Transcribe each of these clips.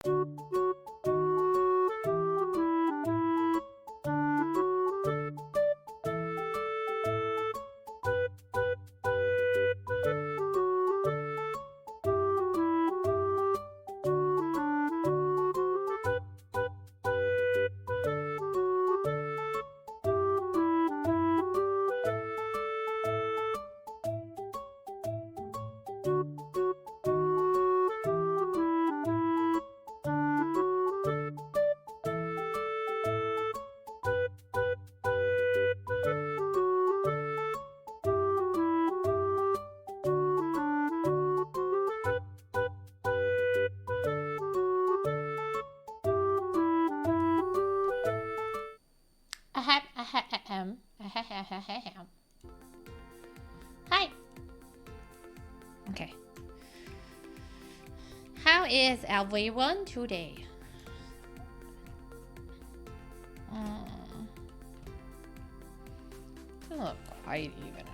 Hi. Okay. How is everyone today? Doesn't look quite even enough.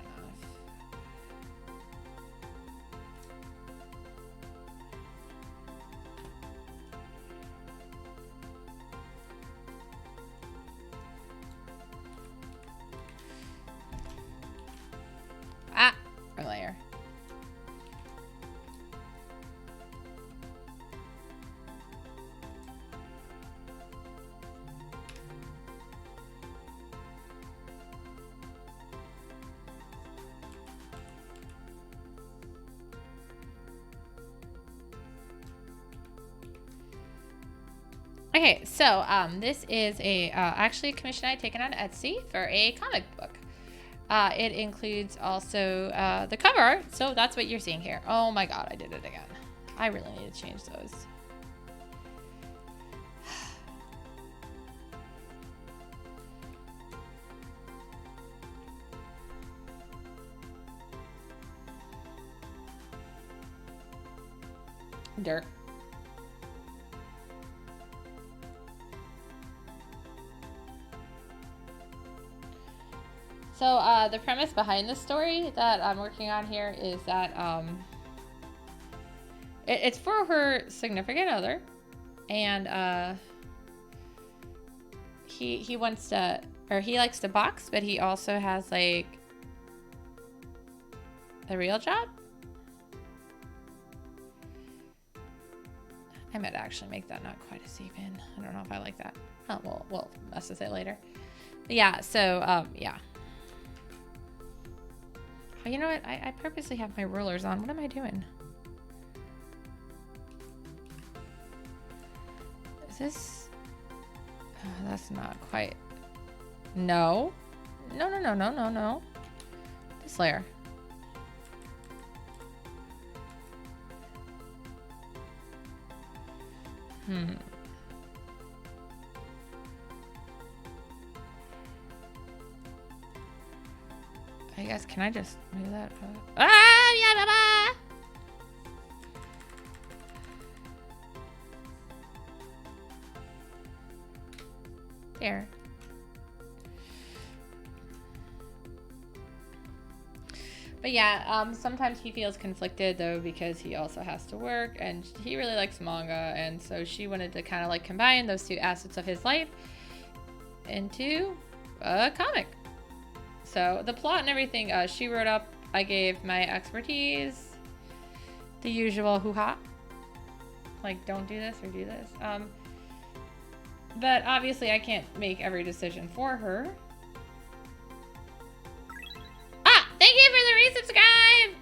Earlier. Okay, so this is a actually a commission I had taken on Etsy for a comic book. It includes also the cover art, so that's what you're seeing here. Oh my god, I did it again. I really need to change those. Dirt. So the premise behind the story that I'm working on here is that it's for her significant other, and he wants to, or he likes to box, but he also has like a real job. I might actually make that not quite as even. I don't know if I like that. Oh, well, we'll mess with it later. But yeah, so yeah. Oh, you know what? I purposely have my rulers on. What am I doing? Is this... Oh, that's not quite... No. No, no, no, no, no, no. This layer. I guess, can I just move that? Ah, yeah, baba! There. But yeah, sometimes he feels conflicted though because he also has to work and he really likes manga, and so she wanted to kind of like combine those two assets of his life into a comic. So the plot and everything she wrote up, I gave my expertise, the usual hoo-ha, like don't do this or do this. But obviously I can't make every decision for her. Thank you for the resubscribe!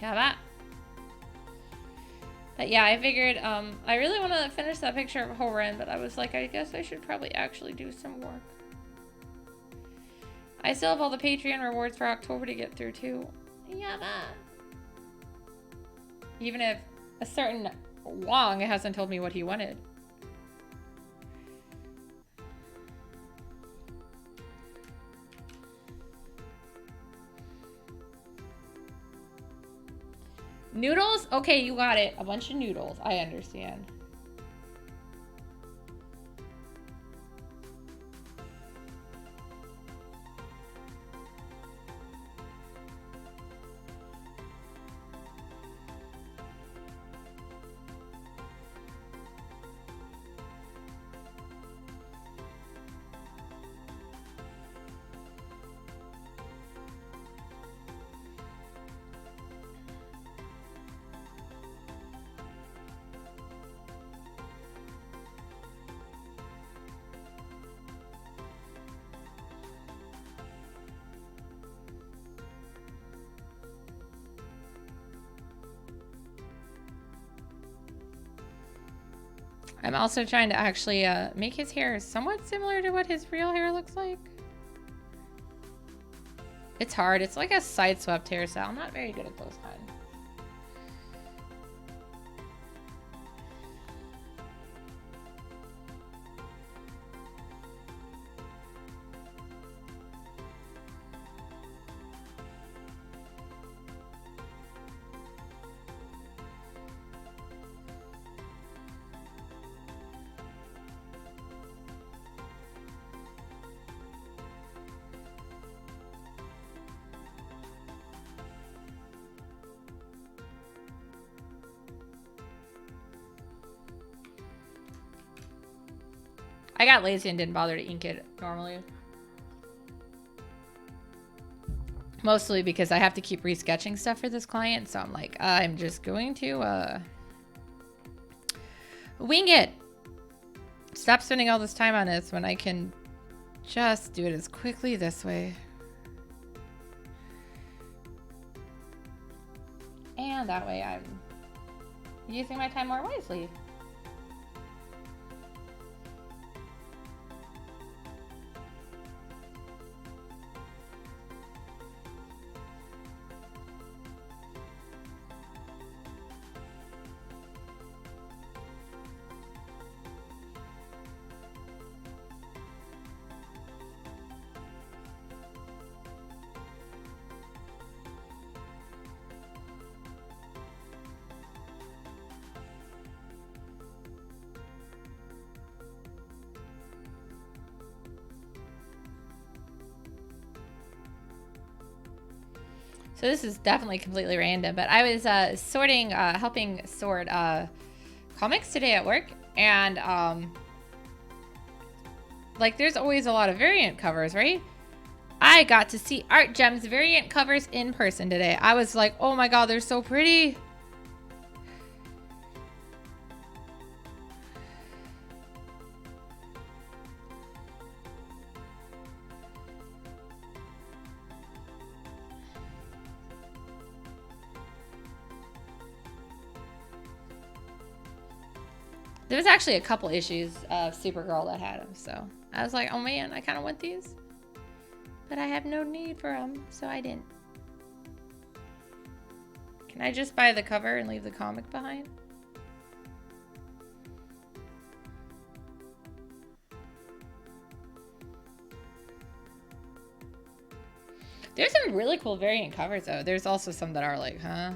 Yeah, that. But yeah, I figured I really want to finish that picture of Horan, but I was like, I guess I should probably actually do some work. I still have all the Patreon rewards for October to get through too. Yeah, that. Even if a certain Wong hasn't told me what he wanted. Noodles? Okay, you got it. A bunch of noodles. I understand. I'm also trying to actually make his hair somewhat similar to what his real hair looks like. It's hard. It's like a side swept hairstyle. I'm not very good at those kinds. I got lazy and didn't bother to ink it normally. Mostly because I have to keep resketching stuff for this client, so I'm like, I'm just going to wing it. Stop spending all this time on this when I can just do it as quickly this way. And that way I'm using my time more wisely. So this is definitely completely random, but I was helping sort comics today at work, and like there's always a lot of variant covers, right? I got to see Art Gem's variant covers in person today. I was like, oh my god, they're so pretty. There was actually a couple issues of Supergirl that had them, so I was like, oh man, I kind of want these. But I have no need for them, so I didn't. Can I just buy the cover and leave the comic behind? There's some really cool variant covers, though. There's also some that are like, huh?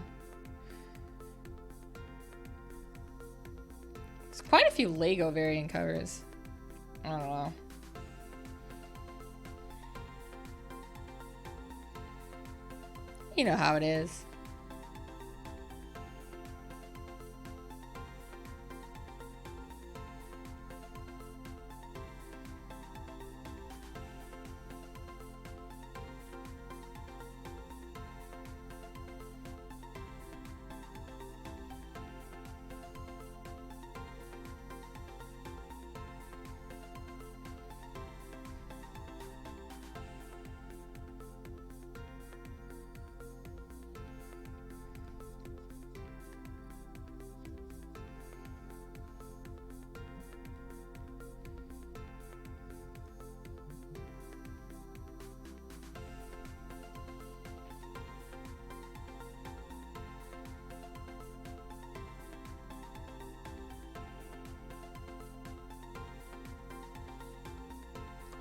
Quite a few Lego variant covers. I don't know. You know how it is.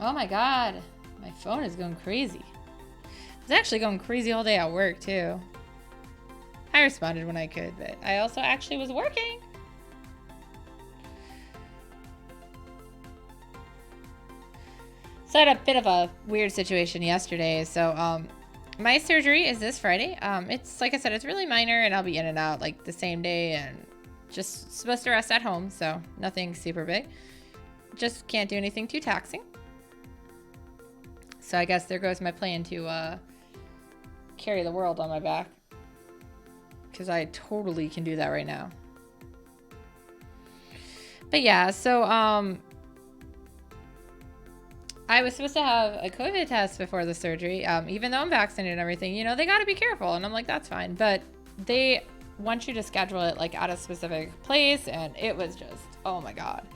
Oh my god, my phone is going crazy. It's actually going crazy all day at work too. I responded when I could, but I also actually was working. So I had a bit of a weird situation yesterday. So my surgery is this Friday. It's like I said, it's really minor, and I'll be in and out like the same day, and just supposed to rest at home, so nothing super big. Just can't do anything too taxing. So I guess there goes my plan to carry the world on my back. Because I totally can do that right now. But yeah, so I was supposed to have a COVID test before the surgery. Even though I'm vaccinated and everything, you know, they got to be careful. And I'm like, that's fine. But they want you to schedule it like at a specific place, and it was just, oh my God.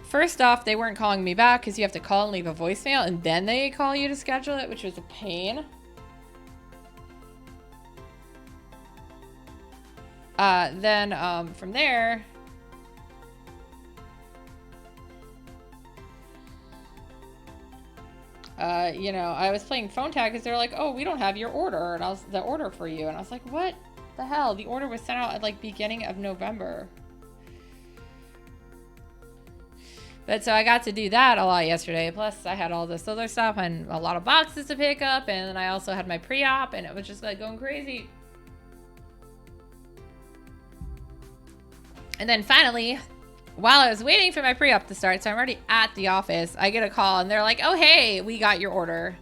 First off, they weren't calling me back because you have to call and leave a voicemail, and then they call you to schedule it, which was a pain. Then from there, you know, I was playing phone tag because they're like, oh, we don't have your order, and I was the order for you, and I was like, what the hell? The order was sent out at like beginning of November. But so I got to do that a lot yesterday. Plus I had all this other stuff and a lot of boxes to pick up, and then I also had my pre-op, and it was just like going crazy. And then finally, while I was waiting for my pre-op to start, so I'm already at the office, I get a call and they're like, oh, hey, we got your order.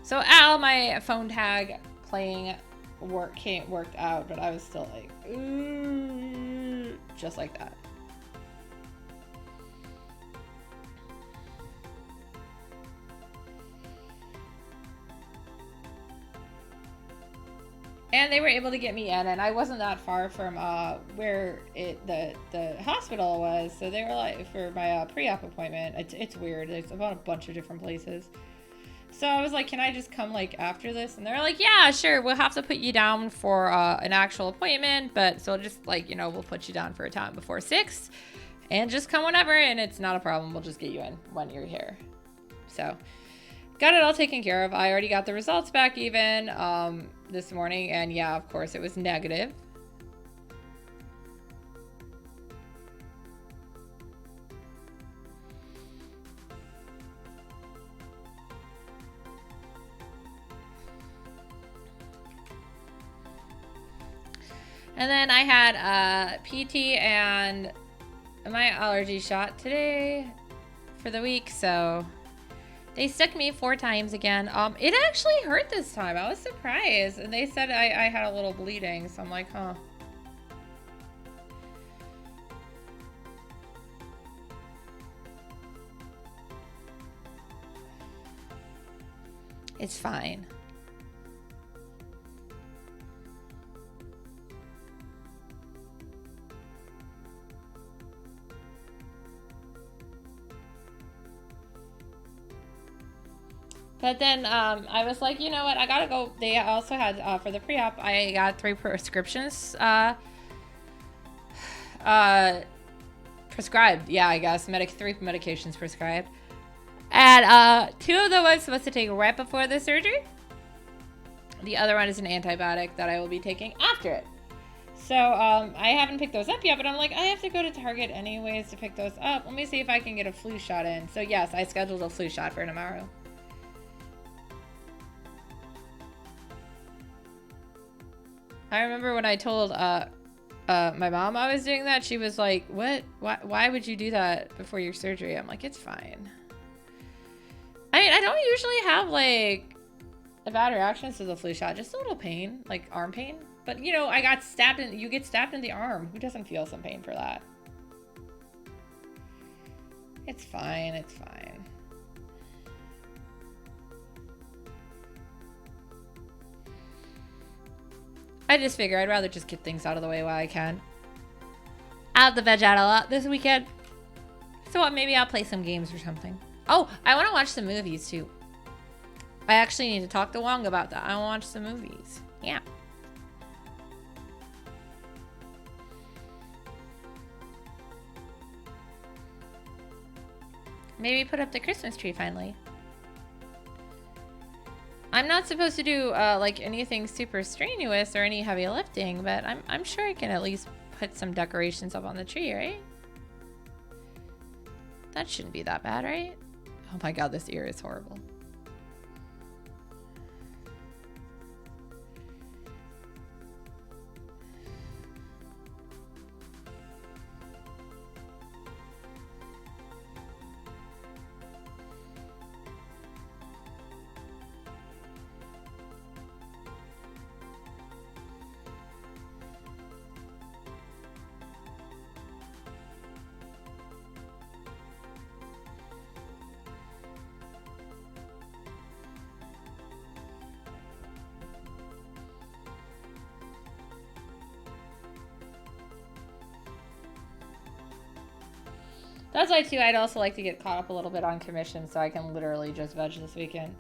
So Al, my phone tag playing worked out, but I was still like, ooh, just like that. And they were able to get me in, and I wasn't that far from where the hospital was. So they were like, for my pre-op appointment, it's weird. It's about a bunch of different places. So I was like, can I just come like after this? And they're like, yeah, sure. We'll have to put you down for an actual appointment, but so just like, you know, we'll put you down for a time before 6, and just come whenever, and it's not a problem. We'll just get you in when you're here. So got it all taken care of. I already got the results back even this morning, and yeah, of course, it was negative. And then I had PT and my allergy shot today for the week, so they stuck me 4 times again. It actually hurt this time. I was surprised. And they said I had a little bleeding. So I'm like, huh. It's fine. But then I was like, you know what? I gotta go. They also had, for the pre-op, I got 3 prescriptions prescribed. Yeah, I guess. 3 medications prescribed. And 2 of them I was supposed to take right before the surgery. The other one is an antibiotic that I will be taking after it. So I haven't picked those up yet, but I'm like, I have to go to Target anyways to pick those up. Let me see if I can get a flu shot in. So yes, I scheduled a flu shot for tomorrow. I remember when I told my mom I was doing that, she was like, what? Why would you do that before your surgery? I'm like, it's fine. I mean, I don't usually have like a bad reaction to the flu shot, just a little pain, like arm pain. But you know, I got stabbed you get stabbed in the arm. Who doesn't feel some pain for that? It's fine, it's fine. I just figure I'd rather just get things out of the way while I can. I have to veg out a lot this weekend. So maybe I'll play some games or something. Oh, I want to watch some movies too. I actually need to talk to Wong about that. I want to watch some movies. Yeah. Maybe put up the Christmas tree finally. I'm not supposed to do like anything super strenuous or any heavy lifting, but I'm sure I can at least put some decorations up on the tree, right? That shouldn't be that bad, right? Oh my god, this ear is horrible. That's why, too, I'd also like to get caught up a little bit on commission so I can literally just veg this weekend.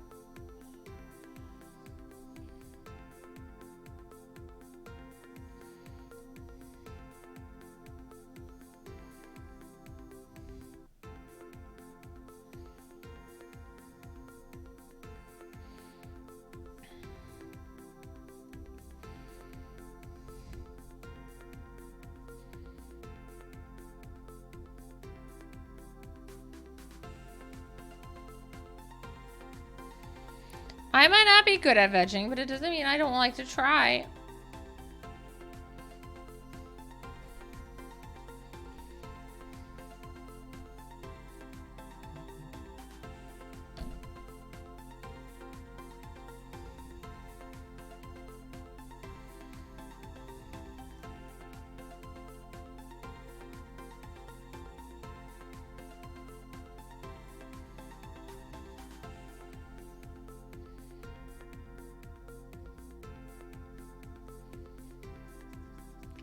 I might not be good at vegging, but it doesn't mean I don't like to try.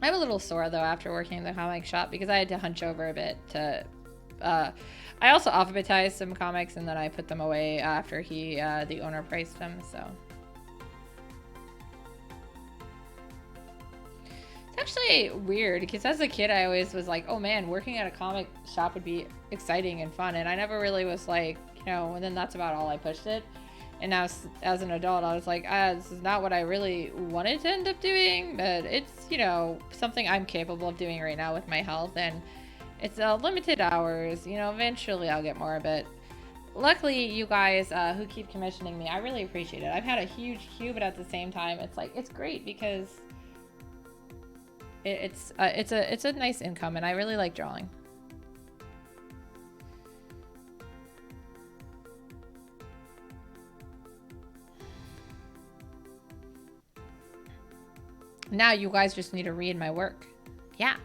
I'm a little sore, though, after working in the comic shop because I had to hunch over a bit to... I also alphabetized some comics, and then I put them away after the owner priced them, so... It's actually weird, because as a kid, I always was like, oh man, working at a comic shop would be exciting and fun, and I never really was like, you know, and then that's about all I pushed it. And now, as an adult, I was like, this is not what I really wanted to end up doing, but it's, you know, something I'm capable of doing right now with my health, and it's limited hours. You know, eventually I'll get more of it. Luckily, you guys who keep commissioning me, I really appreciate it. I've had a huge queue, but at the same time, it's like, it's great because it's a nice income, and I really like drawing. Now you guys just need to read my work. Yeah.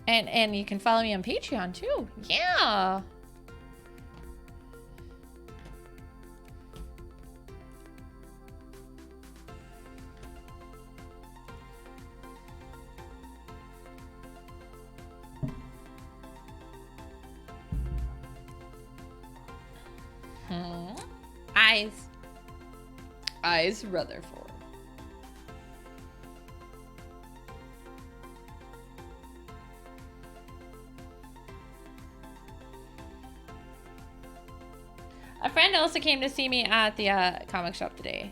And you can follow me on Patreon too. Yeah. Eyes Rutherford. A friend also came to see me at the comic shop today.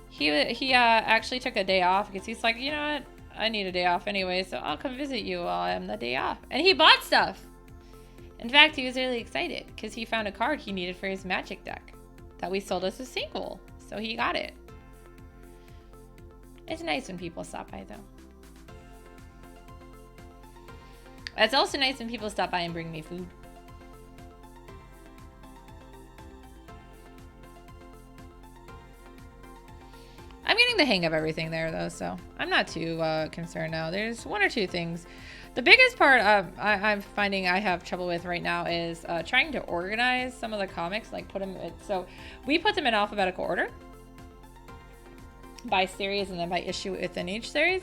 He actually took a day off because he's like, you know what? I need a day off anyway, so I'll come visit you while I'm the day off. And he bought stuff. In fact, he was really excited because he found a card he needed for his Magic deck that we sold as a single. So he got it. It's nice when people stop by, though. It's also nice when people stop by and bring me food. I'm getting the hang of everything there, though, so I'm not too concerned now. There's one or two things. The biggest part I'm finding I have trouble with right now is trying to organize some of the comics, like put them in, so we put them in alphabetical order by series and then by issue within each series.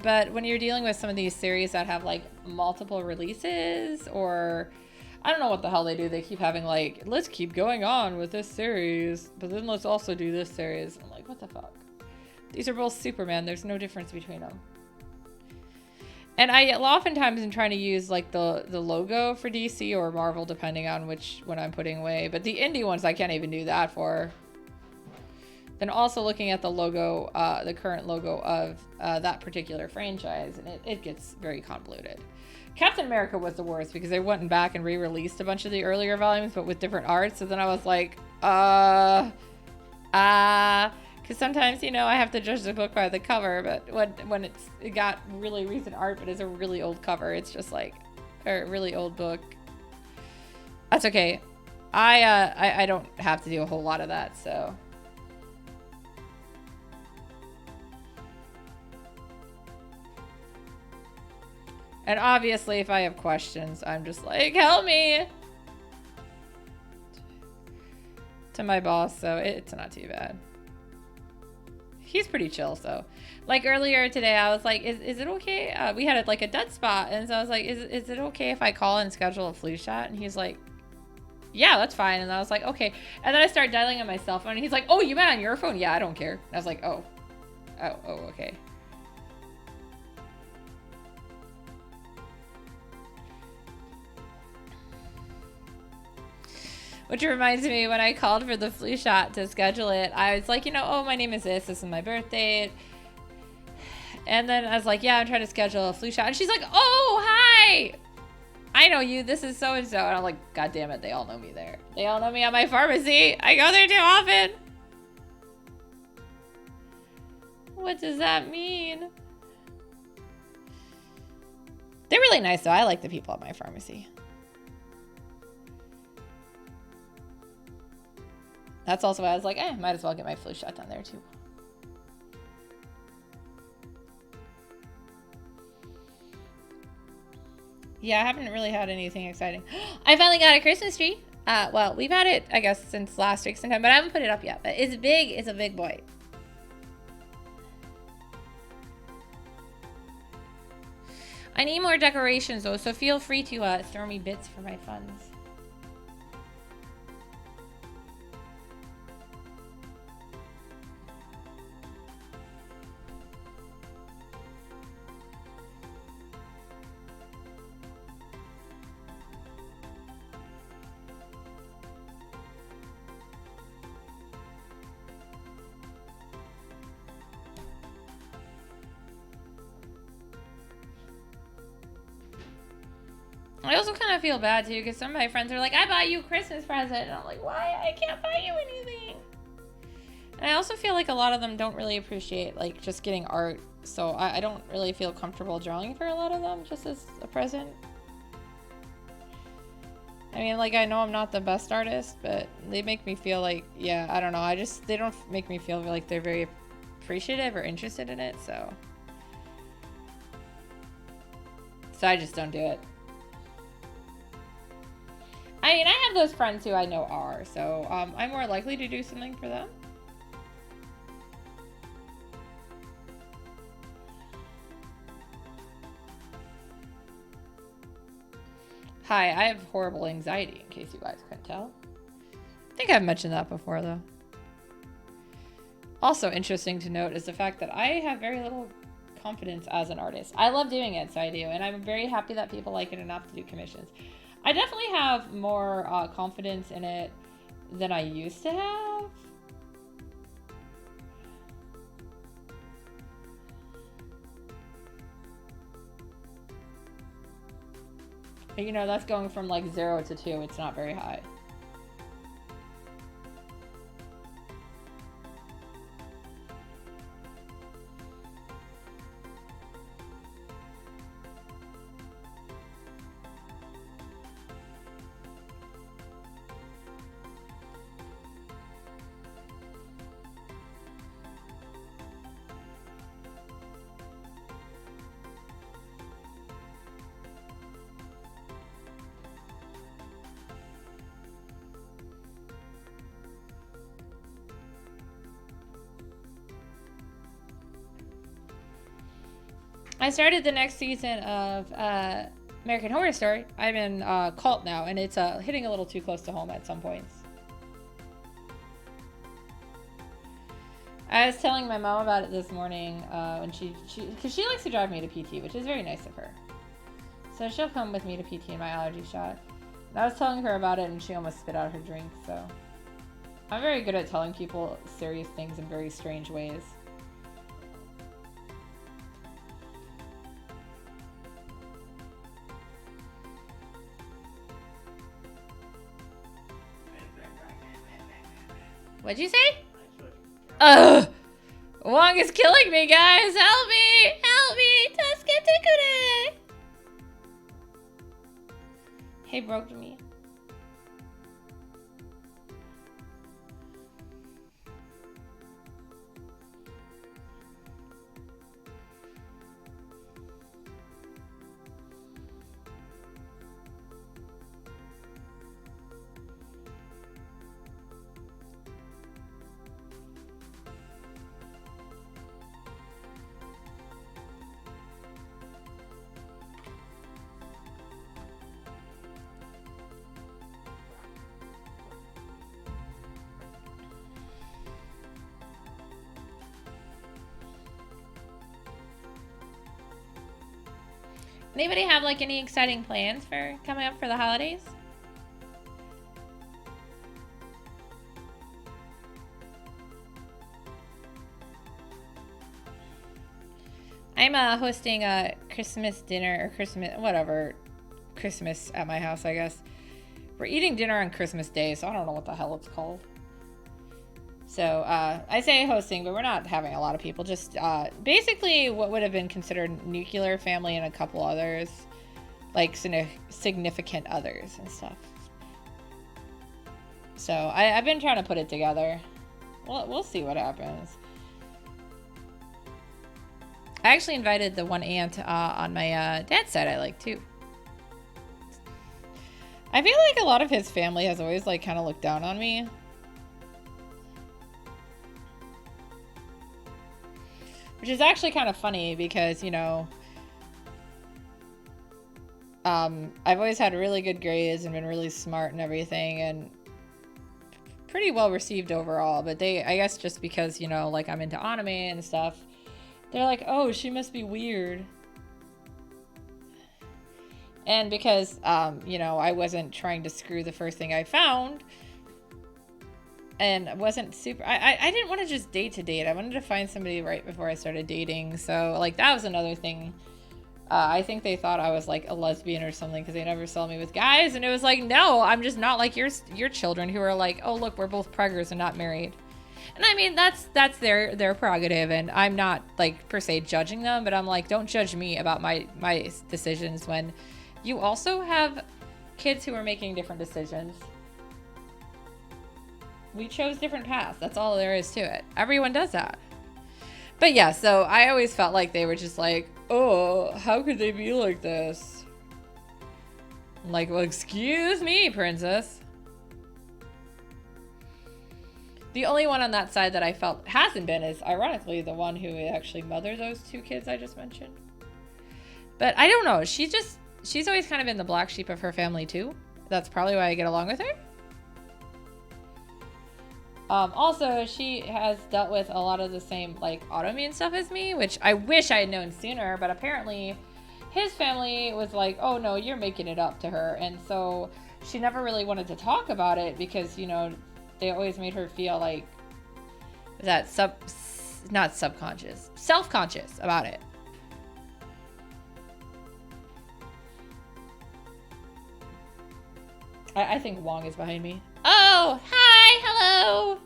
But when you're dealing with some of these series that have like multiple releases, or I don't know what the hell they do. They keep having like, let's keep going on with this series, but then let's also do this series. I'm like, what the fuck? These are both Superman. There's no difference between them. And I oftentimes am trying to use like the logo for DC or Marvel, depending on which one I'm putting away. But the indie ones, I can't even do that for. Then also looking at the logo, the current logo of that particular franchise, and it gets very convoluted. Captain America was the worst because they went back and re-released a bunch of the earlier volumes, but with different art. So then I was like, because sometimes, you know, I have to judge the book by the cover, but when it got really recent art, but it's a really old cover, it's just like a really old book. That's okay. I don't have to do a whole lot of that, so. And obviously, if I have questions, I'm just like, help me! To my boss, so it's not too bad. he's pretty chill. So, like earlier today, I was like, "Is it okay?" We had like a dead spot, and so I was like, "Is it okay if I call and schedule a flu shot?" And he's like, "Yeah, that's fine." And I was like, "Okay." And then I started dialing on my cell phone, and he's like, "Oh, you meant on your phone?" "Yeah, I don't care." And I was like, "Oh, okay." Which reminds me, when I called for the flu shot to schedule it, I was like, "Oh, my name is this is my birth date." And then I was like, "Yeah, I'm trying to schedule a flu shot." And she's like, "Oh, hi! I know you. This is so-and-so." And I'm like, "God damn it, they all know me there. They all know me at my pharmacy. I go there too often." What does that mean? They're really nice, though. I like the people at my pharmacy. That's also why I was like, might as well get my flu shot down there, too. Yeah, I haven't really had anything exciting. I finally got a Christmas tree. Well, we've had it, I guess, since last week sometime, but I haven't put it up yet. But it's big. It's a big boy. I need more decorations, though, so feel free to throw me bits for my funds. I also kind of feel bad, too, because some of my friends are like, "I bought you a Christmas present." And I'm like, "Why? I can't buy you anything." And I also feel like a lot of them don't really appreciate, like, just getting art. So I don't really feel comfortable drawing for a lot of them, just as a present. I mean, like, I know I'm not the best artist, but they make me feel like, yeah, I don't know. They don't make me feel like they're very appreciative or interested in it, so I just don't do it. I mean, I have those friends who I know are, so I'm more likely to do something for them. Hi, I have horrible anxiety, in case you guys couldn't tell. I think I've mentioned that before, though. Also interesting to note is the fact that I have very little confidence as an artist. I love doing it, so I do, and I'm very happy that people like it enough to do commissions. I definitely have more confidence in it than I used to have. But, that's going from like 0 to 2. It's not very high. I started the next season of American Horror Story. I'm in Cult now, and it's hitting a little too close to home at some points. I was telling my mom about it this morning when because she likes to drive me to PT, which is very nice of her. So she'll come with me to PT and my allergy shot. And I was telling her about it, and she almost spit out her drink. So I'm very good at telling people serious things in very strange ways. What'd you say? Ugh! Wong is killing me, guys! Help me! Help me! Tasketekure! Hey, broke me. Anybody have like any exciting plans for coming up for the holidays? I'm hosting a Christmas dinner or Christmas at my house, I guess. We're eating dinner on Christmas Day, so I don't know what the hell it's called. So I say hosting, but we're not having a lot of people. Just basically what would have been considered nuclear family and a couple others, like significant others and stuff. So I've been trying to put it together. We'll see what happens. I actually invited the one aunt on my dad's side I like too. I feel like a lot of his family has always like kind of looked down on me. Which is actually kind of funny because, you know, I've always had really good grades and been really smart and everything and pretty well received overall. But I guess just because, you know, like I'm into anime and stuff, they're like, oh, she must be weird. And because, you know, I wasn't trying to screw the first thing I found and wasn't super, I didn't want to just date to date. I wanted to find somebody right before I started dating. So, like, that was another thing. I think they thought I was, like, a lesbian or something because they never saw me with guys. And it was like, no, I'm just not like your children who are like, oh, look, we're both preggers and not married. And I mean, that's their prerogative, and I'm not, like, per se judging them, but I'm like, don't judge me about my decisions when you also have kids who are making different decisions. We chose different paths. That's all there is to it. Everyone does that. But yeah, so I always felt like they were just like, oh, how could they be like this? I'm like, well, excuse me, princess. The only one on that side that I felt hasn't been is, ironically, the one who actually mothered those two kids I just mentioned. But I don't know. She's always kind of been the black sheep of her family, too. That's probably why I get along with her. Also, she has dealt with a lot of the same, like, autoimmune stuff as me, which I wish I had known sooner, but apparently his family was like, oh, no, you're making it up to her. And so she never really wanted to talk about it because, you know, they always made her feel like that self-conscious about it. I think Wong is behind me. Oh, hi, hello.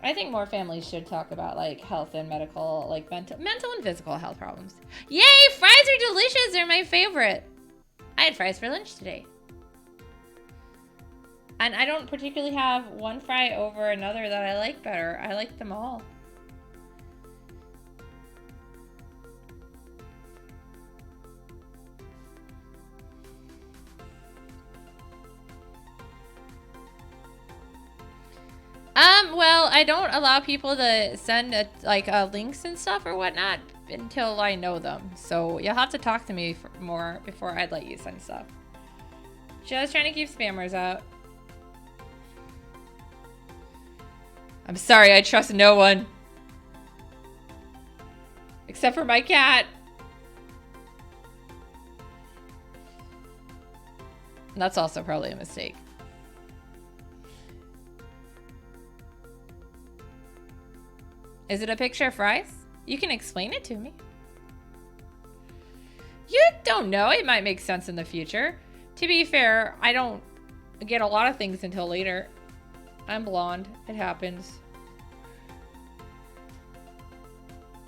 I think more families should talk about like health and medical, like mental and physical health problems. Yay, fries are delicious. They're my favorite. I had fries for lunch today. And I don't particularly have one fry over another that I like better. I like them all. Well, I don't allow people to send links and stuff or whatnot until I know them. So you'll have to talk to me more before I'd let you send stuff. Just trying to keep spammers out. I'm sorry, I trust no one. Except for my cat. And that's also probably a mistake. Is it a picture of fries? You can explain it to me. You don't know. It might make sense in the future. To be fair, I don't get a lot of things until later. I'm blonde. It happens.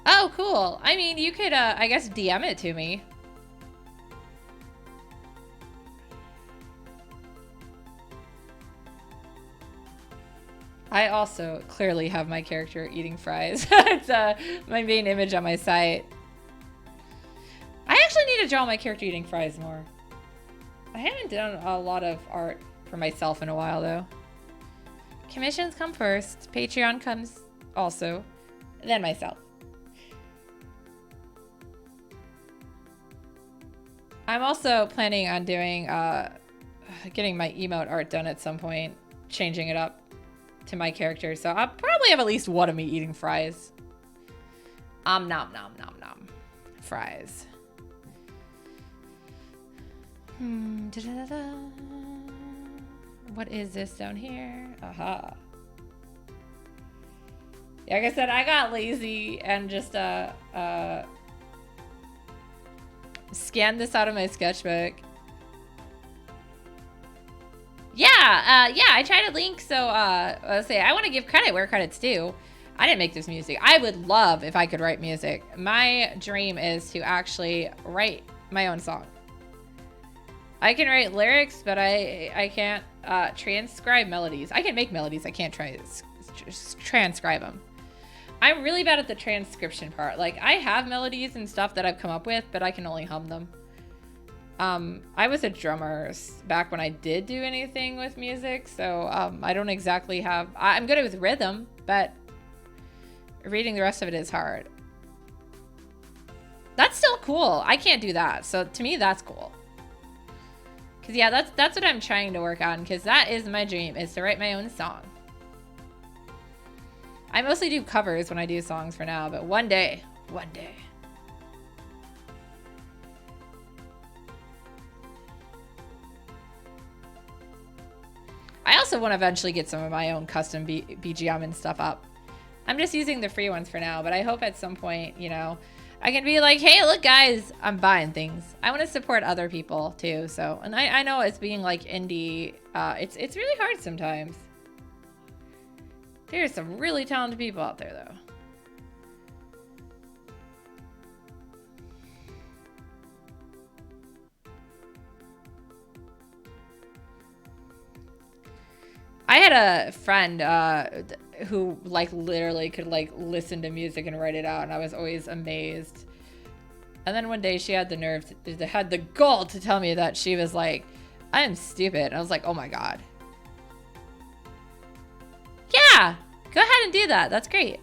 Oh, cool. I mean, you could, I guess, DM it to me. I also clearly have my character eating fries. It's my main image on my site. I actually need to draw my character eating fries more. I haven't done a lot of art for myself in a while, though. Commissions come first. Patreon comes also. Then myself. I'm also planning on doing, getting my emote art done at some point. Changing it up. to my character. So I'll probably have at least one of me eating fries. Nom nom nom nom. Fries. What is this down here? Aha. Yeah, like I said, I got lazy and just scanned this out of my sketchbook. Yeah, I tried to link, so let's say I want to give credit where credit's due. I didn't make this music. I would love if I could write music. My dream is to actually write my own song. I can write lyrics, but I can't transcribe melodies. I can make melodies. I can't transcribe them. I'm really bad at the transcription part. Like, I have melodies and stuff that I've come up with, but I can only hum them. I was a drummer back when I did do anything with music, so I don't exactly have... I'm good with rhythm, but reading the rest of it is hard. That's still cool. I can't do that, so to me, that's cool. Because, yeah, that's what I'm trying to work on, because that is my dream, is to write my own song. I mostly do covers when I do songs for now, but one day. I also want to eventually get some of my own custom BGM and stuff up. I'm just using the free ones for now, but I hope at some point, you know, I can be like, hey, look, guys, I'm buying things. I want to support other people, too. So, and I know it's being, like, indie. It's really hard sometimes. There's some really talented people out there, though. I had a friend who, like, literally could, like, listen to music and write it out, and I was always amazed. And then one day she had the nerve, had the gall to tell me that she was like, I'm stupid. And I was like, oh my God. Yeah, go ahead and do that. That's great.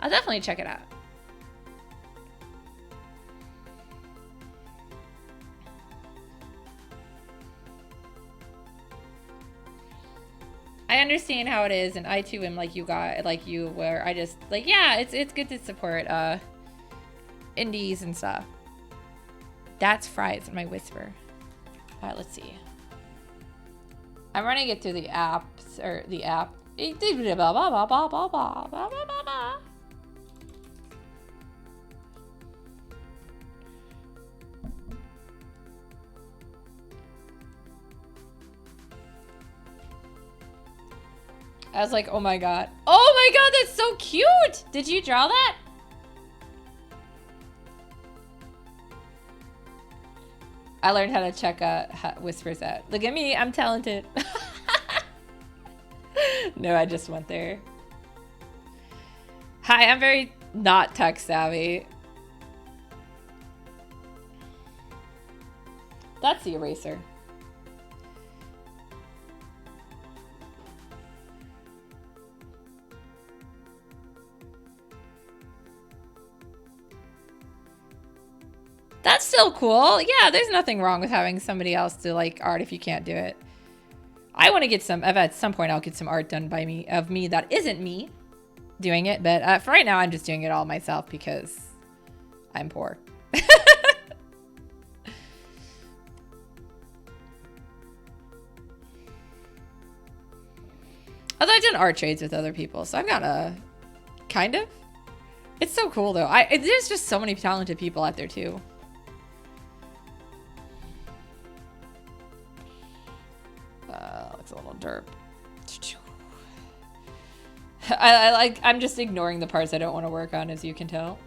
I'll definitely check it out. I understand how it is, and I too am like you where I just like, yeah, it's good to support indies and stuff. That's fries in my whisper. All right, let's see. I'm running it through the apps or the app. I was like, oh my God. Oh my God, that's so cute. Did you draw that? I learned how to check whispers out. Look at me, I'm talented. No, I just went there. Hi, I'm very not tech savvy. That's the eraser. That's still cool. Yeah, there's nothing wrong with having somebody else do like art if you can't do it. I want to get some, at some point I'll get some art done by me, of me that isn't me doing it. But for right now, I'm just doing it all myself because I'm poor. Although I've done art trades with other people, so I've got a, kind of. It's so cool though. There's just so many talented people out there too. Looks a little derp. I'm just ignoring the parts I don't want to work on, as you can tell.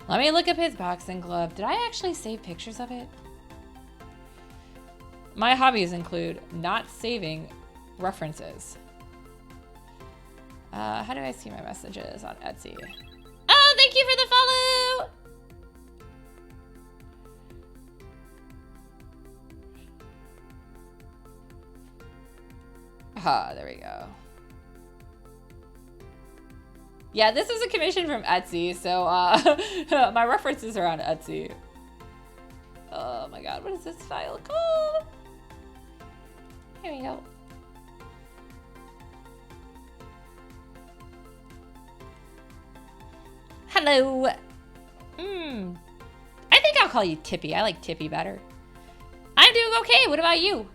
Let me look up his boxing glove. Did I actually save pictures of it? My hobbies include not saving references. How do I see my messages on Etsy? Oh, thank you for the follow! There we go. Yeah, this is a commission from Etsy, so my references are on Etsy. Oh my God, what is this file called? Here we go. Hello. I think I'll call you Tippy. I like Tippy better. I'm doing okay. What about you?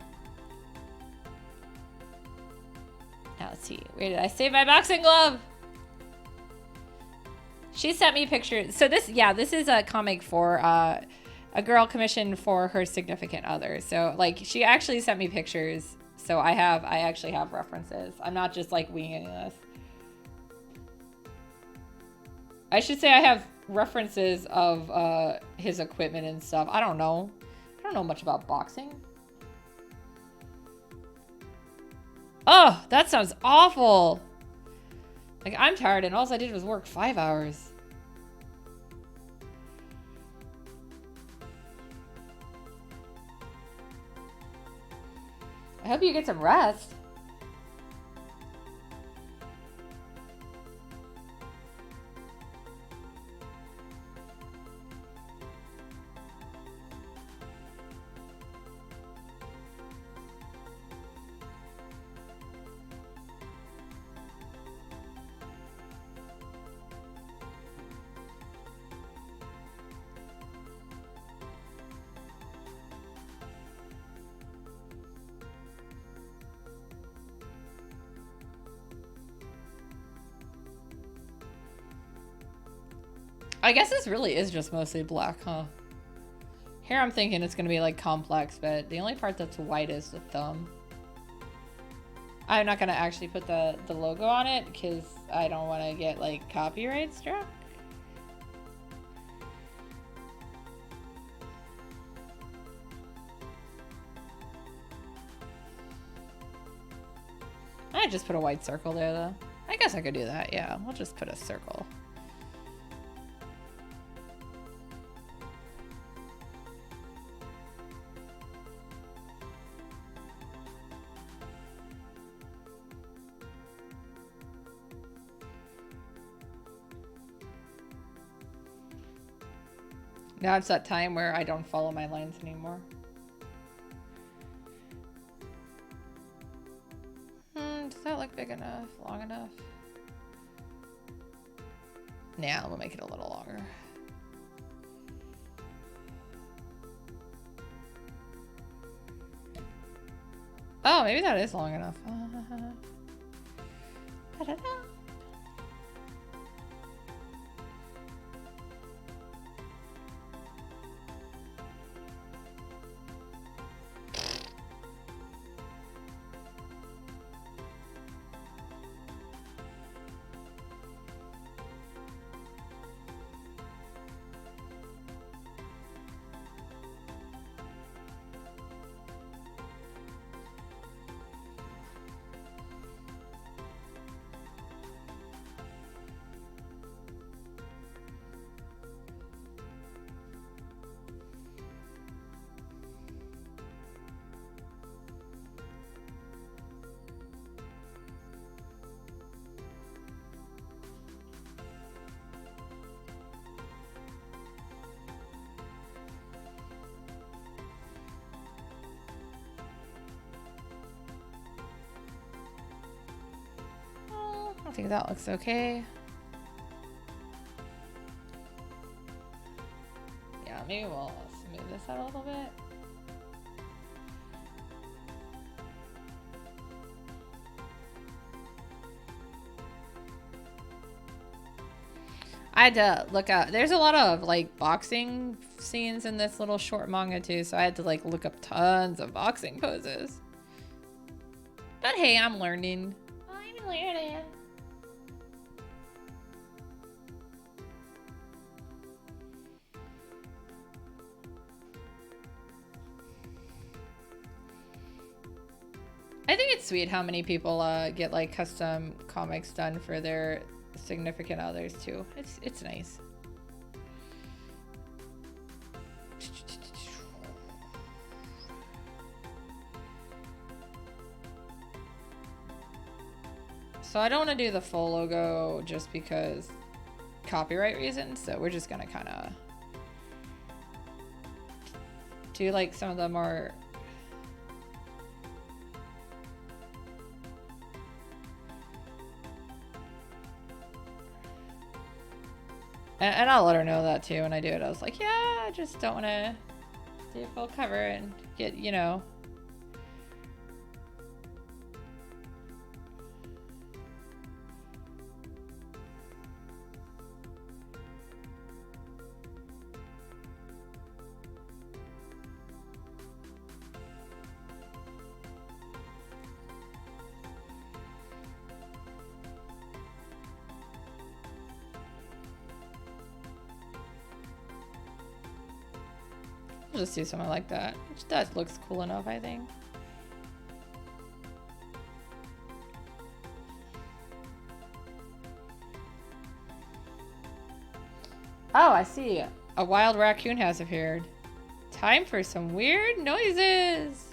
Now let's see. Where did I save my boxing glove? She sent me pictures. So this is a comic for a girl commissioned for her significant other. So like she actually sent me pictures. So I actually have references. I'm not just like winging this. I should say I have references of his equipment and stuff. I don't know much about boxing. Oh, that sounds awful. Like, I'm tired and all I did was work 5 hours. I hope you get some rest. I guess this really is just mostly black, huh? Here I'm thinking it's gonna be like complex, but the only part that's white is the thumb. I'm not gonna actually put the logo on it because I don't want to get like copyright struck. I just put a white circle there though. I guess I could do that, yeah. We'll just put a circle. Now it's that time where I don't follow my lines anymore. Does that look big enough? Long enough? Nah, we'll make it a little longer. Oh, maybe that is long enough. I don't know. I think that looks okay. Yeah, maybe we'll smooth this out a little bit. I had to look up. There's a lot of like boxing scenes in this little short manga too, so I had to like look up tons of boxing poses. But hey, I'm learning. I'm learning. I think it's sweet how many people get like custom comics done for their significant others too. It's nice. So I don't want to do the full logo just because copyright reasons, so we're just gonna kind of do like some of the more And I'll let her know that too when I do it. I was like, yeah, I just don't want to do full cover and get, you know. I'll just do something like that. That looks cool enough, I think. Oh, I see. A wild raccoon has appeared. Time for some weird noises.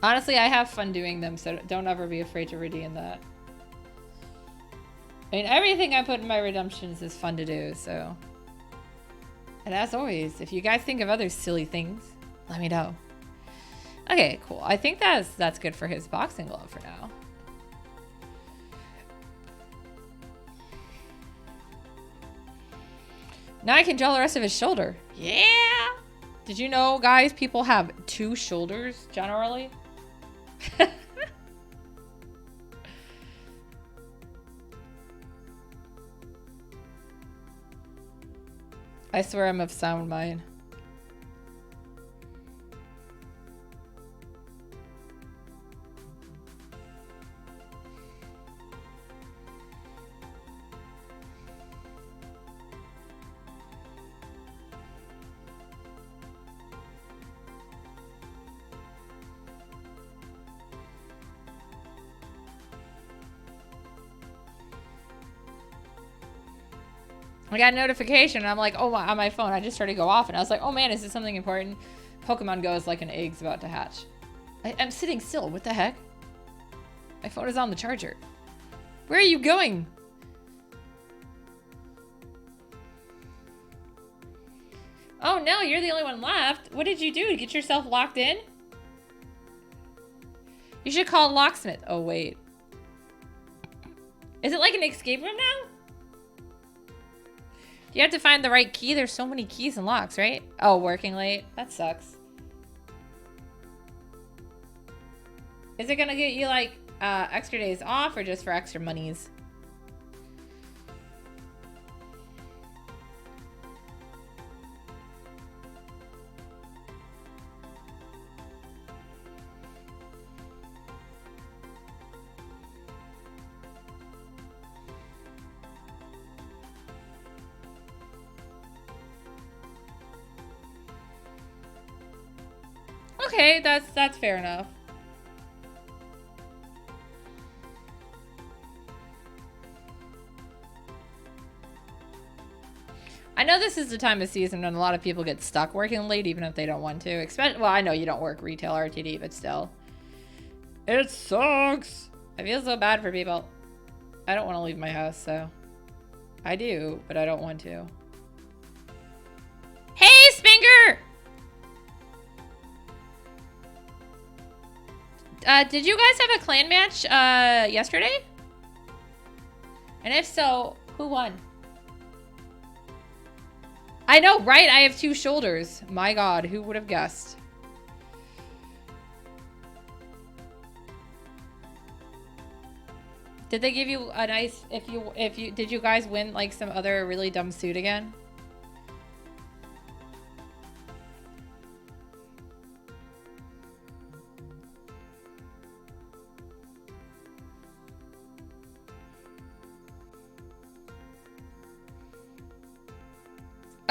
Honestly, I have fun doing them, so don't ever be afraid to redeem that. I mean, everything I put in my redemptions is fun to do, so. And as always, if you guys think of other silly things, let me know. Okay, cool. I think that's good for his boxing glove for now. Now I can draw the rest of his shoulder. Yeah! Did you know, guys, people have 2 shoulders, generally? I swear I'm of sound mind. I got a notification and I'm like, oh, on my phone. I just started to go off and I was like, oh man, is this something important? Pokemon Go is like an egg's about to hatch. I'm sitting still. What the heck? My phone is on the charger. Where are you going? Oh no, you're the only one left. What did you do to get yourself locked in? You should call a locksmith. Oh, wait. Is it like an escape room now? You have to find the right key. There's so many keys and locks, right? Oh, working late. That sucks. Is it gonna get you like extra days off or just for extra monies? Okay, that's fair enough. I know this is the time of season when a lot of people get stuck working late even if they don't want to. Well, I know you don't work retail RTD, but still. It sucks. I feel so bad for people. I don't want to leave my house, so. I do, but I don't want to. Hey, Spinger! Did you guys have a clan match yesterday? And if so, who won? I know, right? I have 2 shoulders. My God, who would have guessed? Did they give you a nice, did you guys win like some other really dumb suit again?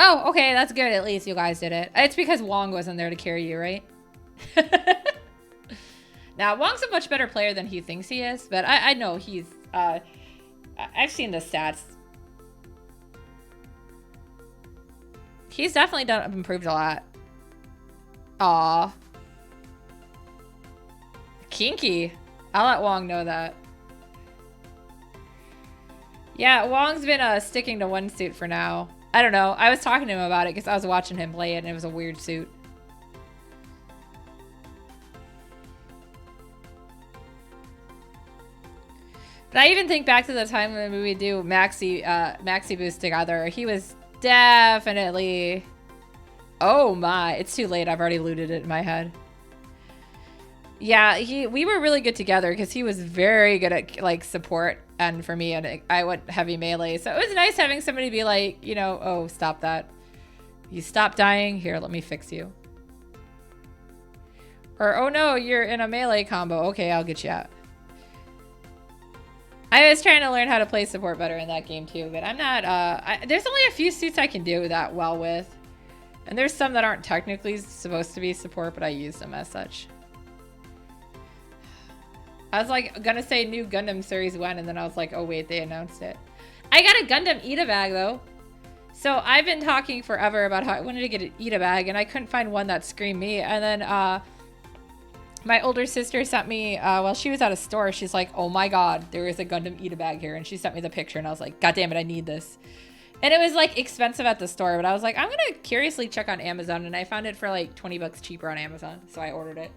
Oh, okay, that's good. At least you guys did it. It's because Wong wasn't there to carry you, right? Now, Wong's a much better player than he thinks he is, but I know he's Uh, I've seen the stats. He's definitely improved a lot. Aw. Kinky. I'll let Wong know that. Yeah, Wong's been sticking to one suit for now. I don't know. I was talking to him about it because I was watching him play it and it was a weird suit. But I even think back to the time when we would do Maxi Boost together. He was definitely... Oh my, it's too late. I've already looted it in my head. Yeah, we were really good together because he was very good at like support and for me, and I went heavy melee. So it was nice having somebody be like, you know, oh, stop that. You stop dying. Here, let me fix you. Or, oh no, you're in a melee combo. Okay, I'll get you out. I was trying to learn how to play support better in that game too, but I'm not, there's only a few suits I can do that well with. And there's some that aren't technically supposed to be support, but I use them as such. I was like, gonna say new Gundam Series 1, and then I was like, oh wait, they announced it. I got a Gundam Ida bag though. So I've been talking forever about how I wanted to get an Ida bag, and I couldn't find one that screamed me. And then, my older sister sent me, while she was at a store, she's like, oh my god, there is a Gundam Ida bag here. And she sent me the picture and I was like, god damn it, I need this. And it was like expensive at the store, but I was like, I'm gonna curiously check on Amazon, and I found it for like 20 bucks cheaper on Amazon. So I ordered it.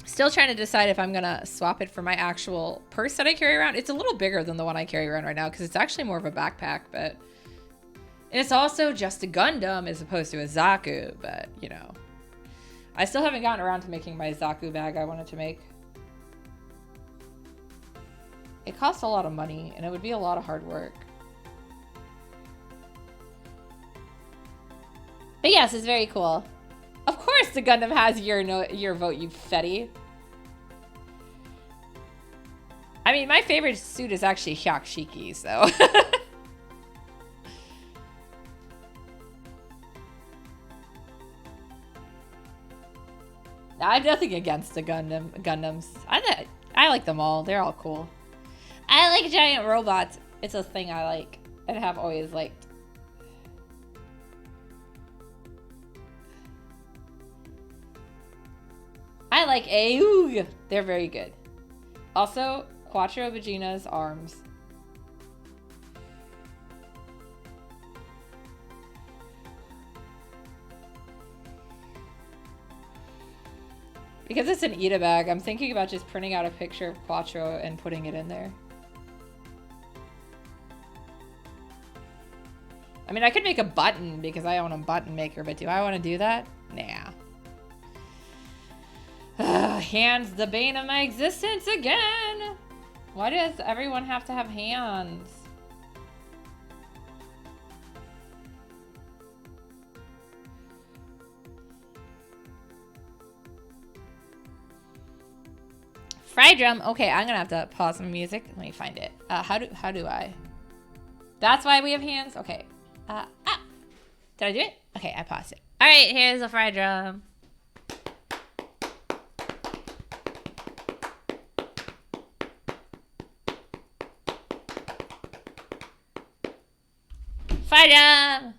Still trying to decide if I'm gonna swap it for my actual purse that I carry around. It's a little bigger than the one I carry around right now because it's actually more of a backpack, but... And it's also just a Gundam as opposed to a Zaku, but, you know. I still haven't gotten around to making my Zaku bag I wanted to make. It costs a lot of money, and it would be a lot of hard work. But yes, it's very cool. Of course the Gundam has your vote, you fetty. I mean, my favorite suit is actually Hyakshiki, so... I have nothing against the Gundams. I like them all. They're all cool. I like giant robots. It's a thing I like and have always liked. I like Aoog. They're very good. Also, Quattro Vegeta's arms. Because it's an Ida bag, I'm thinking about just printing out a picture of Quattro and putting it in there. I mean, I could make a button because I own a button maker, but do I want to do that? Nah. Hands, the bane of my existence again! Why does everyone have to have hands? Fry drum. Okay, I'm gonna have to pause my music. Let me find it. How do I? That's why we have hands? Okay. Did I do it? Okay, I paused it. Alright, here's a fry drum. Fry drum!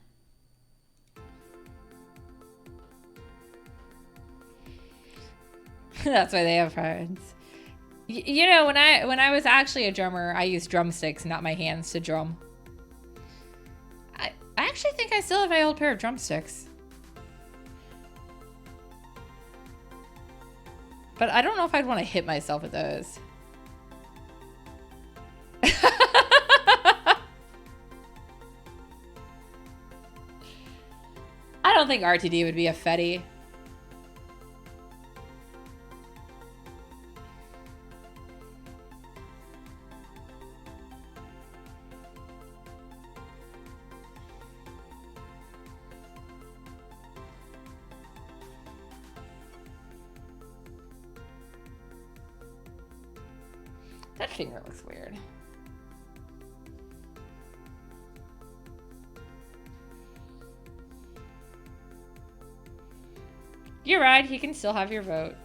That's why they have friends. You know, when I was actually a drummer, I used drumsticks, not my hands, to drum. I actually think I still have my old pair of drumsticks. But I don't know if I'd want to hit myself with those. I don't think RTD would be a fetty. That finger looks weird. You're right, he can still have your vote.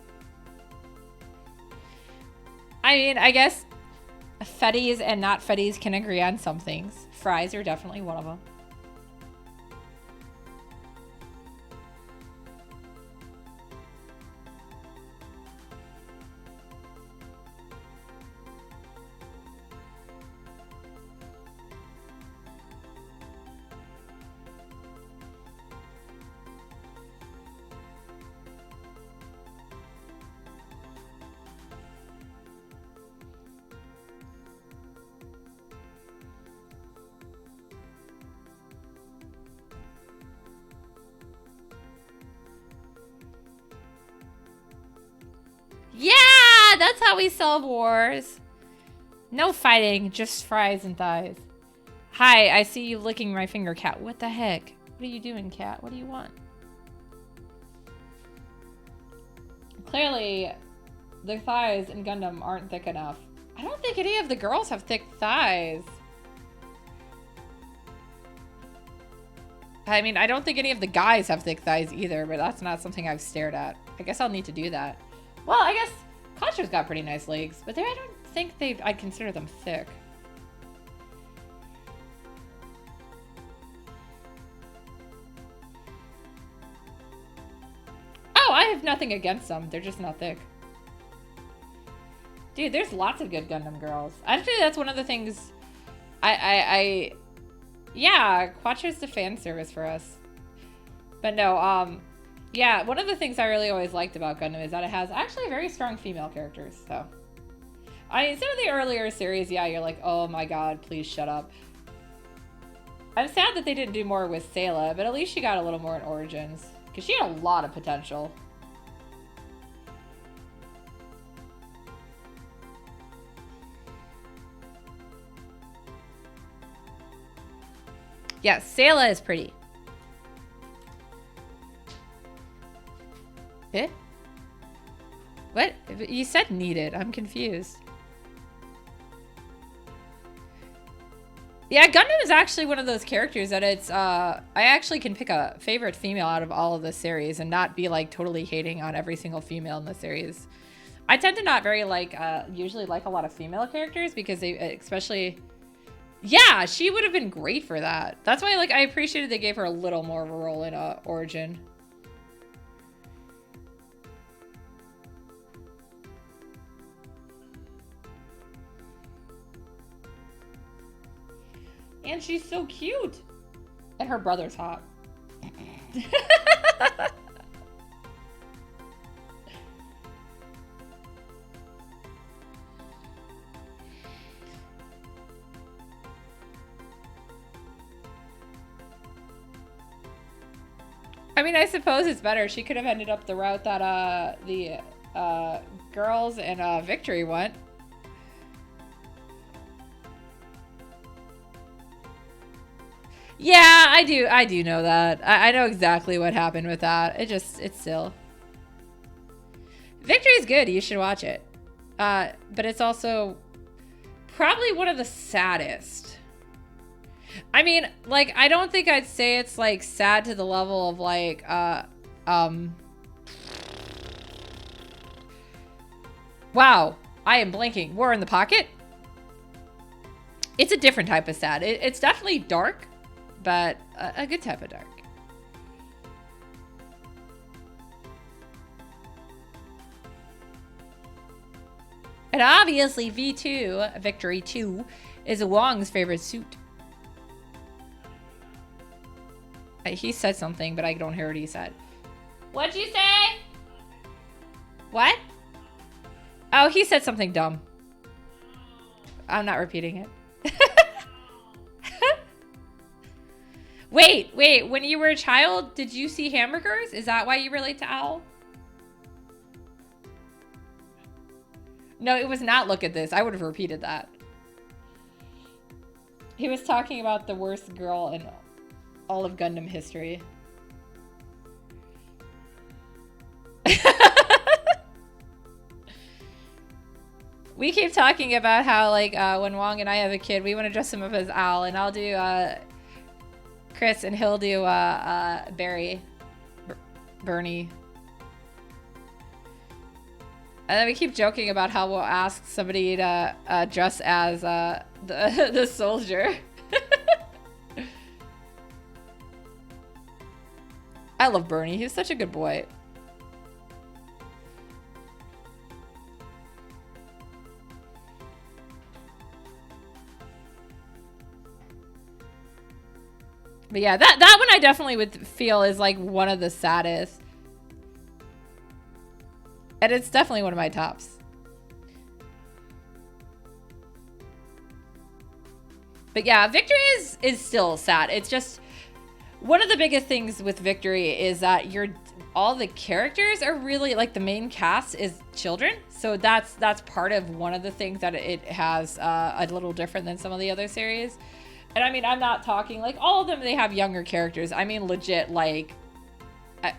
I mean, I guess fetties and not fetties can agree on some things. Fries are definitely one of them. Yeah, that's how we solve wars. No fighting, just fries and thighs. Hi, I see you licking my finger, cat. What the heck? What are you doing, cat? What do you want? Clearly, the thighs in Gundam aren't thick enough. I don't think any of the girls have thick thighs. I mean, I don't think any of the guys have thick thighs either, but that's not something I've stared at. I guess I'll need to do that. Well, I guess Concho's got pretty nice legs, but I don't think I'd consider them thick. Oh, I have nothing against them. They're just not thick. Dude, there's lots of good Gundam girls. Actually, that's one of the things yeah, Quattro's the fan service for us. But no, yeah, one of the things I really always liked about Gundam is that it has actually very strong female characters, so. I mean, some of the earlier series, yeah, you're like, oh my god, please shut up. I'm sad that they didn't do more with Sayla, but at least she got a little more in Origins. Because she had a lot of potential. Yeah, Sayla is pretty. Eh? What? You said needed. I'm confused. Yeah, Gundam is actually one of those characters that it's, I actually can pick a favorite female out of all of the series and not be, like, totally hating on every single female in the series. I tend to not very, like, usually like a lot of female characters because they, especially... Yeah, she would have been great for that. That's why, like, I appreciated they gave her a little more of a role in, Origin. And she's so cute. And her brother's hot. I mean, I suppose it's better. She could have ended up the route that the girls and Victory went. Yeah, I do know that. I know exactly what happened with that. It's still. Victory's good. You should watch it. But it's also probably one of the saddest. I mean, like, I don't think I'd say it's, like, sad to the level of, like, wow, I am blanking. War in the Pocket? It's a different type of sad. It's definitely dark, but a good type of dark. And obviously V2, Victory 2, is Wong's favorite suit. He said something, but I don't hear what he said. What'd you say? What? Oh, he said something dumb. I'm not repeating it. Wait, when you were a child, did you see hamburgers? Is that why you relate to Owl? No, it was not look at this. I would have repeated that. He was talking about the worst girl in all of Gundam history. We keep talking about how, like, when Wong and I have a kid, we want to dress him up as Owl, and I'll do Chris, and he'll do Bernie. And then we keep joking about how we'll ask somebody to dress as the soldier. I love Bernie. He's such a good boy. But yeah, that one I definitely would feel is like one of the saddest. And it's definitely one of my tops. But yeah, Victory is still sad. It's just one of the biggest things with Victory is that all the characters are really like the main cast is children. So that's part of one of the things that it has a little different than some of the other series. And I mean, I'm not talking like all of them, they have younger characters. I mean, legit, like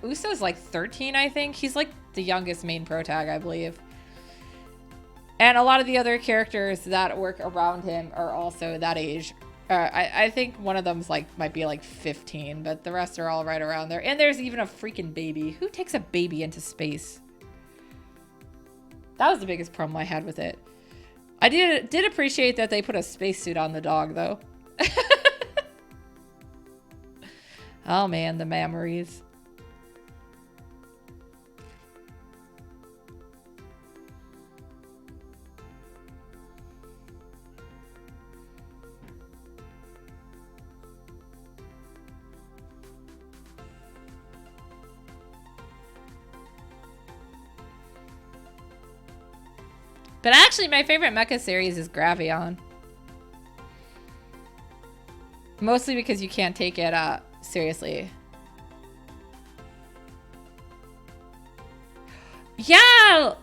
Uso's like 13, I think. He's like the youngest main protag, I believe. And a lot of the other characters that work around him are also that age. I think one of them's like might be like 15, but the rest are all right around there. And there's even a freaking baby. Who takes a baby into space? That was the biggest problem I had with it. I did appreciate that they put a spacesuit on the dog, though. Oh man, the memories. But actually, my favorite mecha series is Gravion. Mostly because you can't take it seriously. Yeah!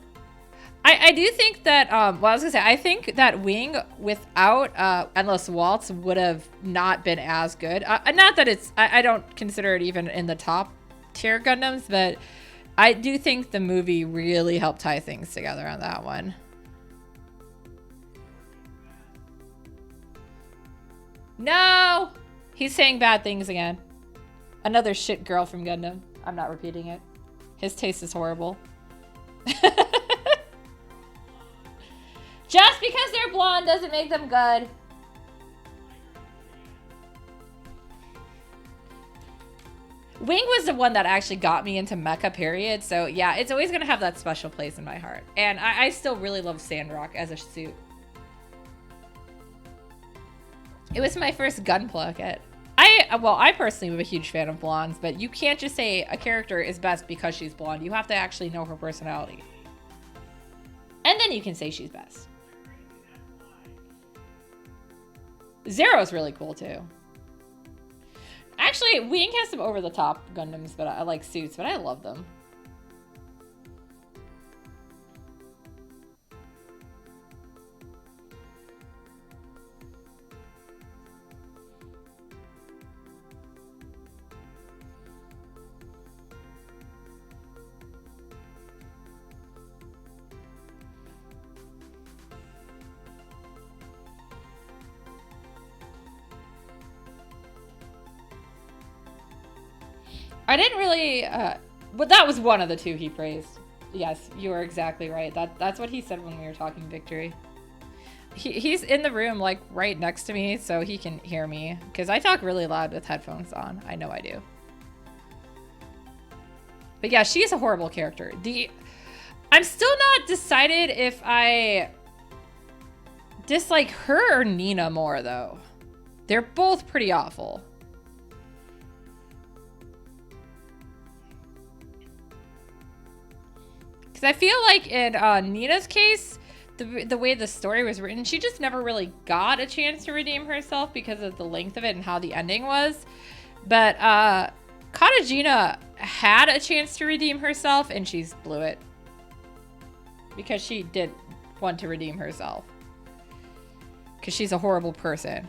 I do think that, well, I was gonna say, I think that Wing without Endless Waltz would have not been as good. Not that it's, I don't consider it even in the top tier Gundams, but I do think the movie really helped tie things together on that one. No! He's saying bad things again. Another shit girl from Gundam. I'm not repeating it. His taste is horrible. Just because they're blonde doesn't make them good. Wing was the one that actually got me into mecha, period. So yeah, it's always going to have that special place in my heart. And I still really love Sandrock as a suit. It was my first Gunpla kit. I personally am a huge fan of blondes, but you can't just say a character is best because she's blonde. You have to actually know her personality. And then you can say she's best. Zero's really cool too. Actually, Wing has some over-the-top Gundams, but I like suits, but I love them. I didn't really, but that was one of the two he praised. Yes, you are exactly right. That's what he said when we were talking Victory. He's in the room, like, right next to me, so he can hear me. Because I talk really loud with headphones on. I know I do. But yeah, she is a horrible character. I'm still not decided if I dislike her or Nina more, though. They're both pretty awful. Because I feel like in Nina's case, the way the story was written, she just never really got a chance to redeem herself because of the length of it and how the ending was. But Katajina had a chance to redeem herself, and she's blew it. Because she did want to redeem herself. Because she's a horrible person.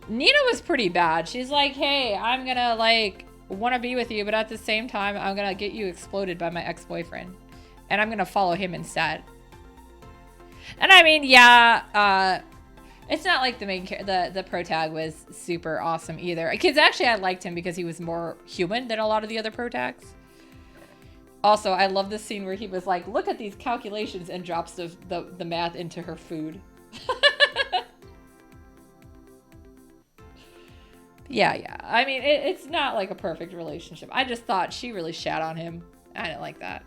Nina was pretty bad. She's like, hey, I'm gonna, like, want to be with you, but at the same time, I'm gonna get you exploded by my ex-boyfriend. And I'm gonna follow him instead. And I mean, yeah, it's not like the main the protag was super awesome either. Because actually I liked him because he was more human than a lot of the other protags. Also, I love this scene where he was like, look at these calculations, and drops the math into her food. Yeah. I mean, it's not like a perfect relationship. I just thought she really shat on him. I didn't like that.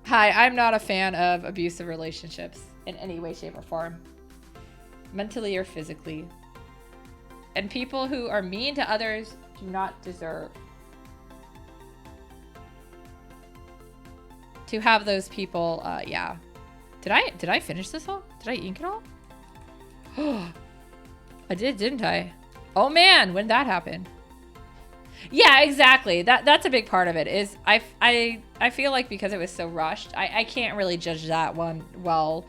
Hi, I'm not a fan of abusive relationships in any way, shape, or form. Mentally or physically. And people who are mean to others do not deserve to have those people, yeah. Did I finish this all? Did I ink it all? I did, didn't I? Oh man, when did that happen? Yeah, exactly. That's a big part of it. Is I feel like because it was so rushed, I can't really judge that one well.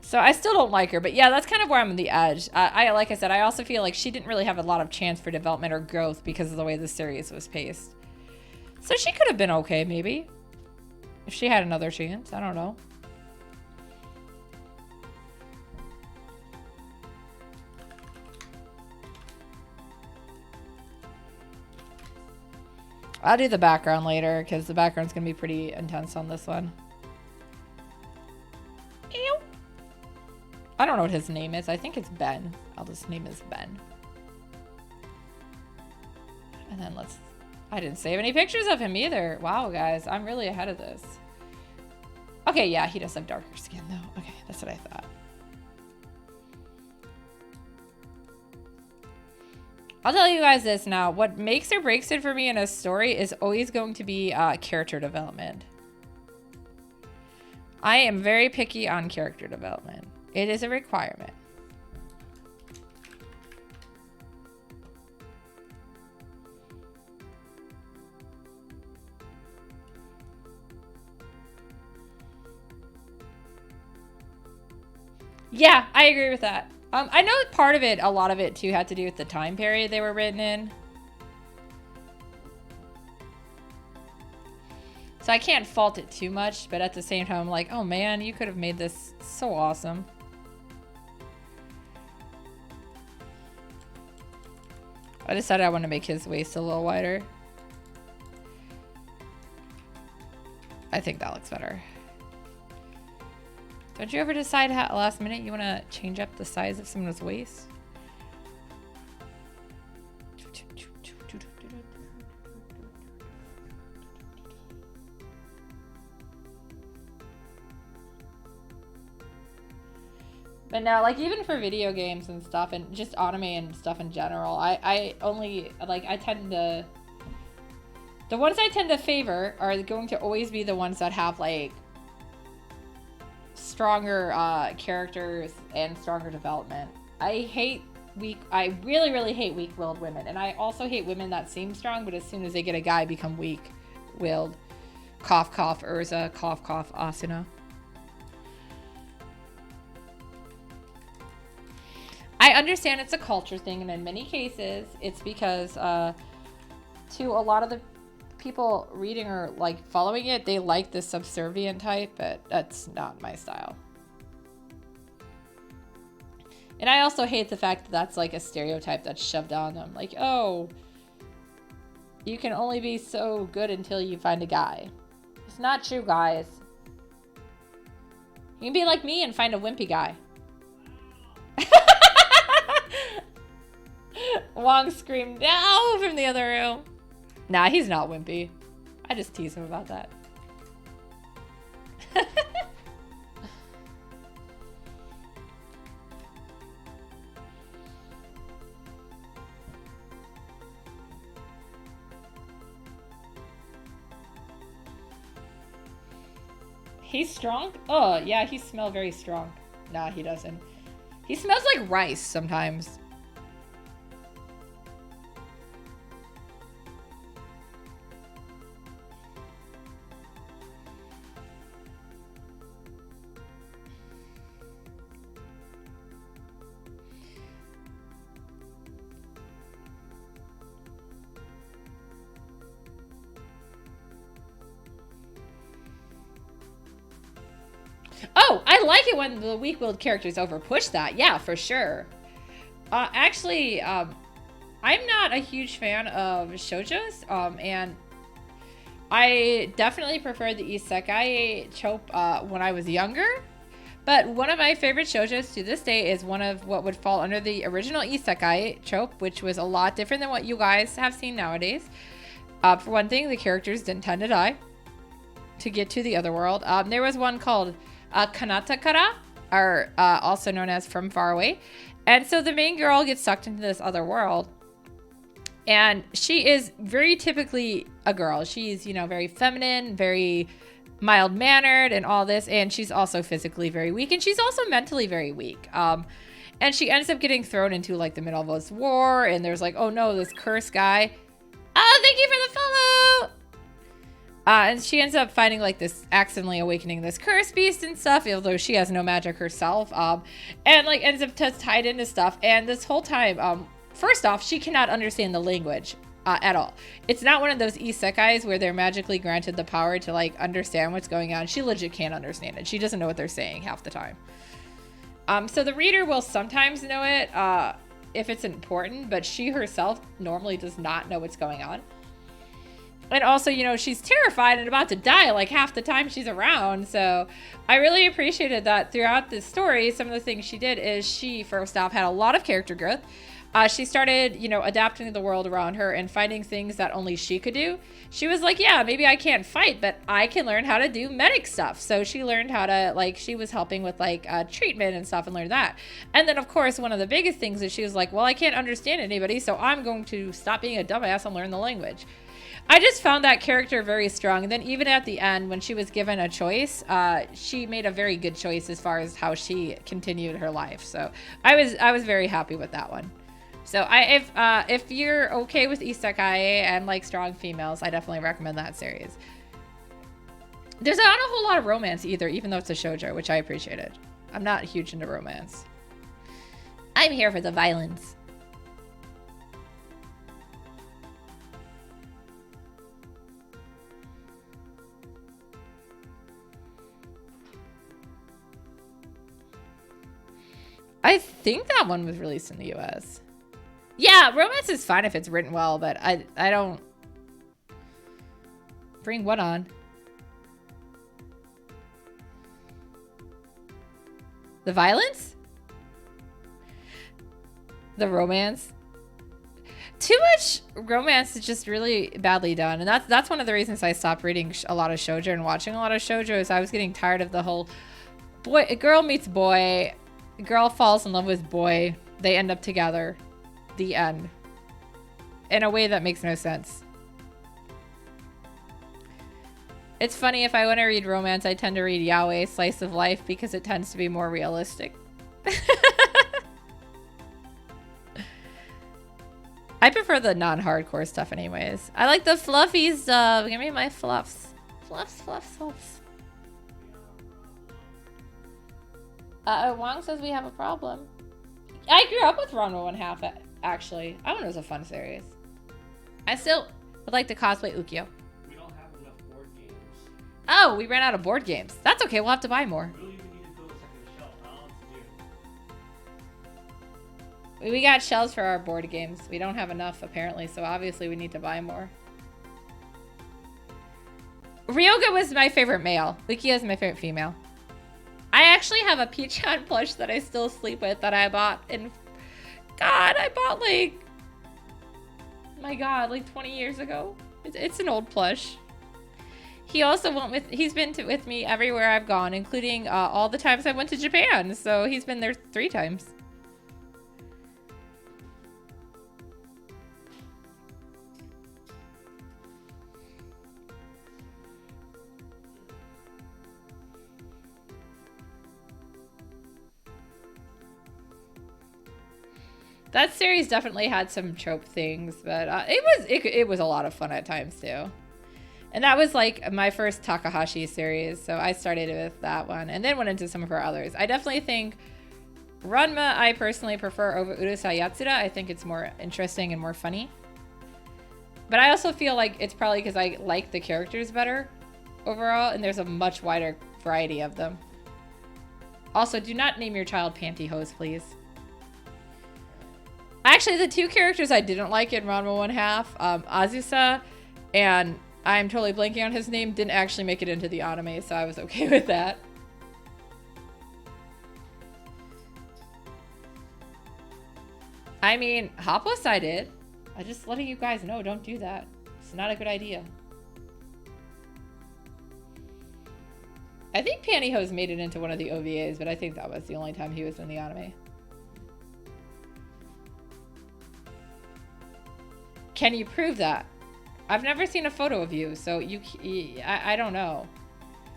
So I still don't like her, but yeah, that's kind of where I'm on the edge. Like I said, I also feel like she didn't really have a lot of chance for development or growth because of the way the series was paced. So she could have been okay, maybe, if she had another chance. I don't know. I'll do the background later because the background's gonna be pretty intense on this one. Ew. I don't know what his name is. I think it's Ben. I'll just name his Ben. And then I didn't save any pictures of him either. Wow, guys, I'm really ahead of this. Okay, yeah, he does have darker skin though. Okay, that's what I thought. I'll tell you guys this now. What makes or breaks it for me in a story is always going to be character development. I am very picky on character development. It is a requirement. Yeah, I agree with that. I know part of it, a lot of it too, had to do with the time period they were written in. So I can't fault it too much, but at the same time, I'm like, oh man, you could have made this so awesome. I decided I want to make his waist a little wider. I think that looks better. Don't you ever decide last minute you want to change up the size of someone's waist? But no, like even for video games and stuff and just anime and stuff in general, I only, like, I tend to, the ones I tend to favor are going to always be the ones that have like stronger characters and stronger development. I really hate weak-willed women, and I also hate women that seem strong but as soon as they get a guy become weak-willed. Cough cough Urza, cough cough Asuna. I understand it's a culture thing, and in many cases it's because to a lot of the people reading or like following it, they like the subservient type, but that's not my style. And I also hate the fact that that's like a stereotype that's shoved on them. Like, oh, you can only be so good until you find a guy. It's not true, guys. You can be like me and find a wimpy guy. Wong screamed no from the other room. Nah, he's not wimpy. I just tease him about that. He's strong? Oh, yeah, he smells very strong. Nah, he doesn't. He smells like rice sometimes. Oh, I like it when the weak-willed characters overpush that. Yeah, for sure. Actually, I'm not a huge fan of shoujos, and I definitely preferred the isekai trope when I was younger. But one of my favorite shoujos to this day is one of what would fall under the original isekai trope, which was a lot different than what you guys have seen nowadays. For one thing, the characters didn't tend to die to get to the other world. There was one called Kanatakara, or also known as From Far Away. And so the main girl gets sucked into this other world. And she is very typically a girl. She's, very feminine, very mild-mannered and all this. And she's also physically very weak. And she's also mentally very weak. And she ends up getting thrown into, like, the middle of this war. And there's like, oh no, this cursed guy. Oh, thank you for the follow! And she ends up finding, like, this, accidentally awakening this cursed beast and stuff, although she has no magic herself. And, like, ends up tied into stuff. And this whole time, first off, she cannot understand the language at all. It's not one of those isekais where they're magically granted the power to, like, understand what's going on. She legit can't understand it. She doesn't know what they're saying half the time. So the reader will sometimes know it if it's important, but she herself normally does not know what's going on. And also, she's terrified and about to die like half the time she's around. So I really appreciated that throughout the story. Some of the things she did is she, first off, had a lot of character growth. She started, adapting to the world around her and finding things that only she could do. She was like, yeah, maybe I can't fight, but I can learn how to do medic stuff. So she learned how to, she was helping with, treatment and stuff and learned that. And then, of course, one of the biggest things is she was like, well, I can't understand anybody, so I'm going to stop being a dumbass and learn the language. I just found that character very strong. And then even at the end, when she was given a choice, she made a very good choice as far as how she continued her life. So I was very happy with that one. So if you're okay with isekai and like strong females, I definitely recommend that series. There's not a whole lot of romance either, even though it's a shoujo, which I appreciated. I'm not huge into romance. I'm here for the violence. I think that one was released in the US. Yeah, romance is fine if it's written well, but I don't... Bring what on? The violence? The romance? Too much romance is just really badly done. And that's one of the reasons I stopped reading a lot of shoujo and watching a lot of shoujo is I was getting tired of the whole... girl meets boy, girl falls in love with boy, they end up together. The end. In a way that makes no sense. It's funny, if I want to read romance, I tend to read yaoi slice of life because it tends to be more realistic. I prefer the non-hardcore stuff anyways. I like the fluffy stuff. Give me my fluffs. Fluffs, fluffs, fluffs. Wong says we have a problem. I grew up with Ranma 1/2, actually. That one was a fun series. I still would like to cosplay Ukyo. We don't have enough board games. Oh, we ran out of board games. That's okay, we'll have to buy more. We really need to build a second shelf. I don't know what to do. We got shelves for our board games. We don't have enough, apparently, so obviously we need to buy more. Ryoga was my favorite male. Ukyo is my favorite female. I actually have a Peach-chan plush that I still sleep with that I bought in... God, I bought like 20 years ago. It's an old plush. He also he's been with me everywhere I've gone, including all the times I went to Japan. So he's been there 3 times. That series definitely had some trope things, but it was a lot of fun at times too. And that was like my first Takahashi series, so I started with that one and then went into some of her others. I definitely think Ranma I personally prefer over Urusei Yatsura. I think it's more interesting and more funny. But I also feel like it's probably because I like the characters better overall, and there's a much wider variety of them. Also, do not name your child Pantyhose, please. Actually, the two characters I didn't like in Ranma 1/2, Azusa and I'm totally blanking on his name, didn't actually make it into the anime, so I was okay with that. I mean, Hopeless I did. I'm just letting you guys know, don't do that. It's not a good idea. I think Pantyhose made it into one of the OVAs, but I think that was the only time he was in the anime. Can you prove that? I've never seen a photo of you, so I don't know.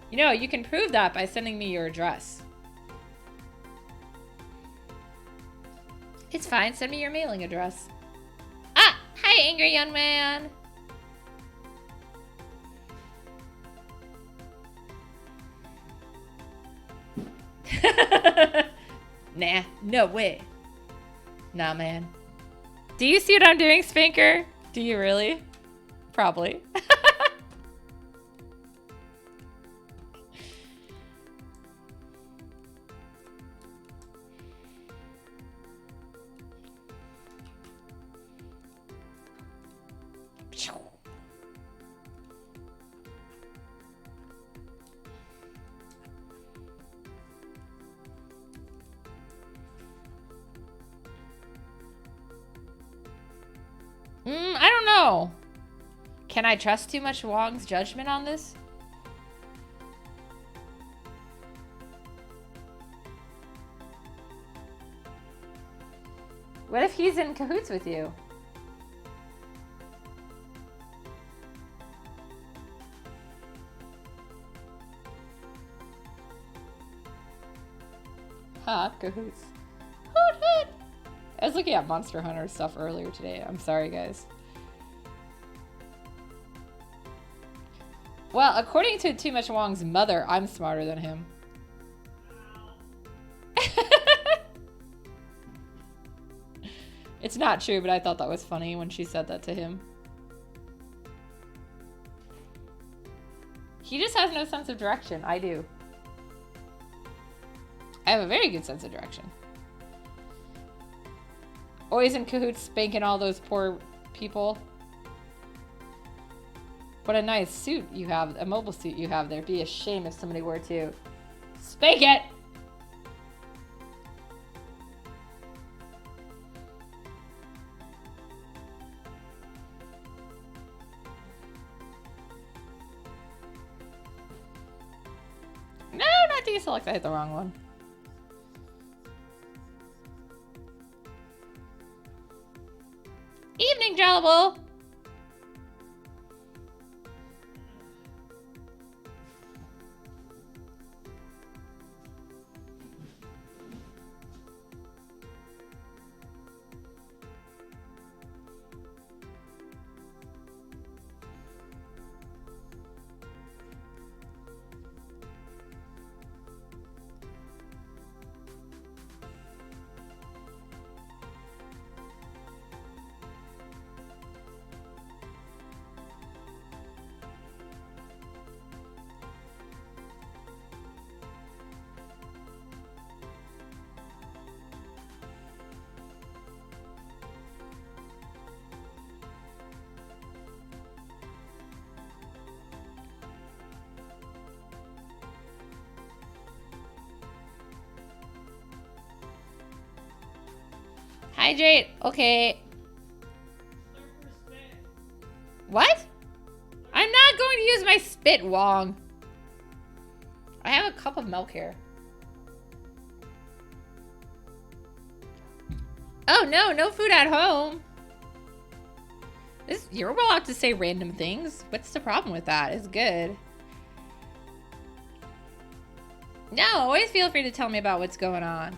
You know, you can prove that by sending me your address. It's fine, send me your mailing address. Ah! Hi, angry young man! Nah, no way. Nah, man. Do you see what I'm doing, Spanker? Do you really? Probably. I don't know. Can I trust too much Wong's judgment on this? What if he's in cahoots with you? Ha, cahoots. Hoot hoot! I was looking at Monster Hunter stuff earlier today. I'm sorry, guys. Well, according to Too Much Wong's mother, I'm smarter than him. It's not true, but I thought that was funny when she said that to him. He just has no sense of direction. I do. I have a very good sense of direction. Always in cahoots spanking all those poor people. What a nice suit you have, a mobile suit you have there. Be a shame if somebody were to spank it! No, not deselect. I hit the wrong one. Evening, Jellable! Hydrate. Okay. What? I'm not going to use my spit, Wong. I have a cup of milk here. Oh no, no food at home. You're allowed to say random things. What's the problem with that? It's good. No, always feel free to tell me about what's going on.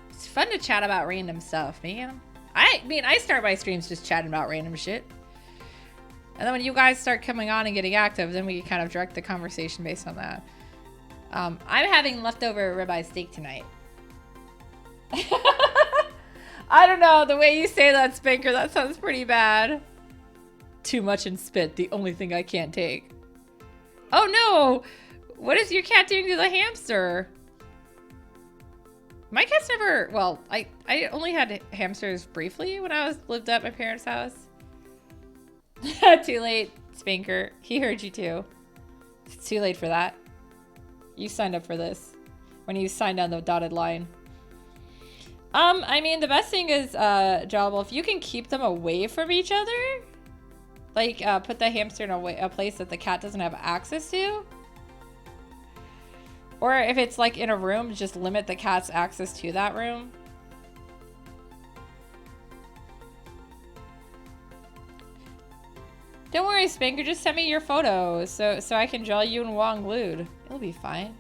It's fun to chat about random stuff, man. I mean, I start my streams just chatting about random shit. And then when you guys start coming on and getting active, then we kind of direct the conversation based on that. I'm having leftover ribeye steak tonight. I don't know, the way you say that, Spanker, that sounds pretty bad. Too much in spit, the only thing I can't take. Oh no! What is your cat doing to the hamster? My cats never, well, I only had hamsters briefly when I lived at my parents' house. Too late, Spanker. He heard you too. It's too late for that. You signed up for this when you signed on the dotted line. I mean, the best thing is, Jawable, if you can keep them away from each other, like, put the hamster in a place that the cat doesn't have access to. Or if it's, like, in a room, just limit the cat's access to that room. Don't worry, Spanker, just send me your photos so I can draw you and Wong glued. It'll be fine.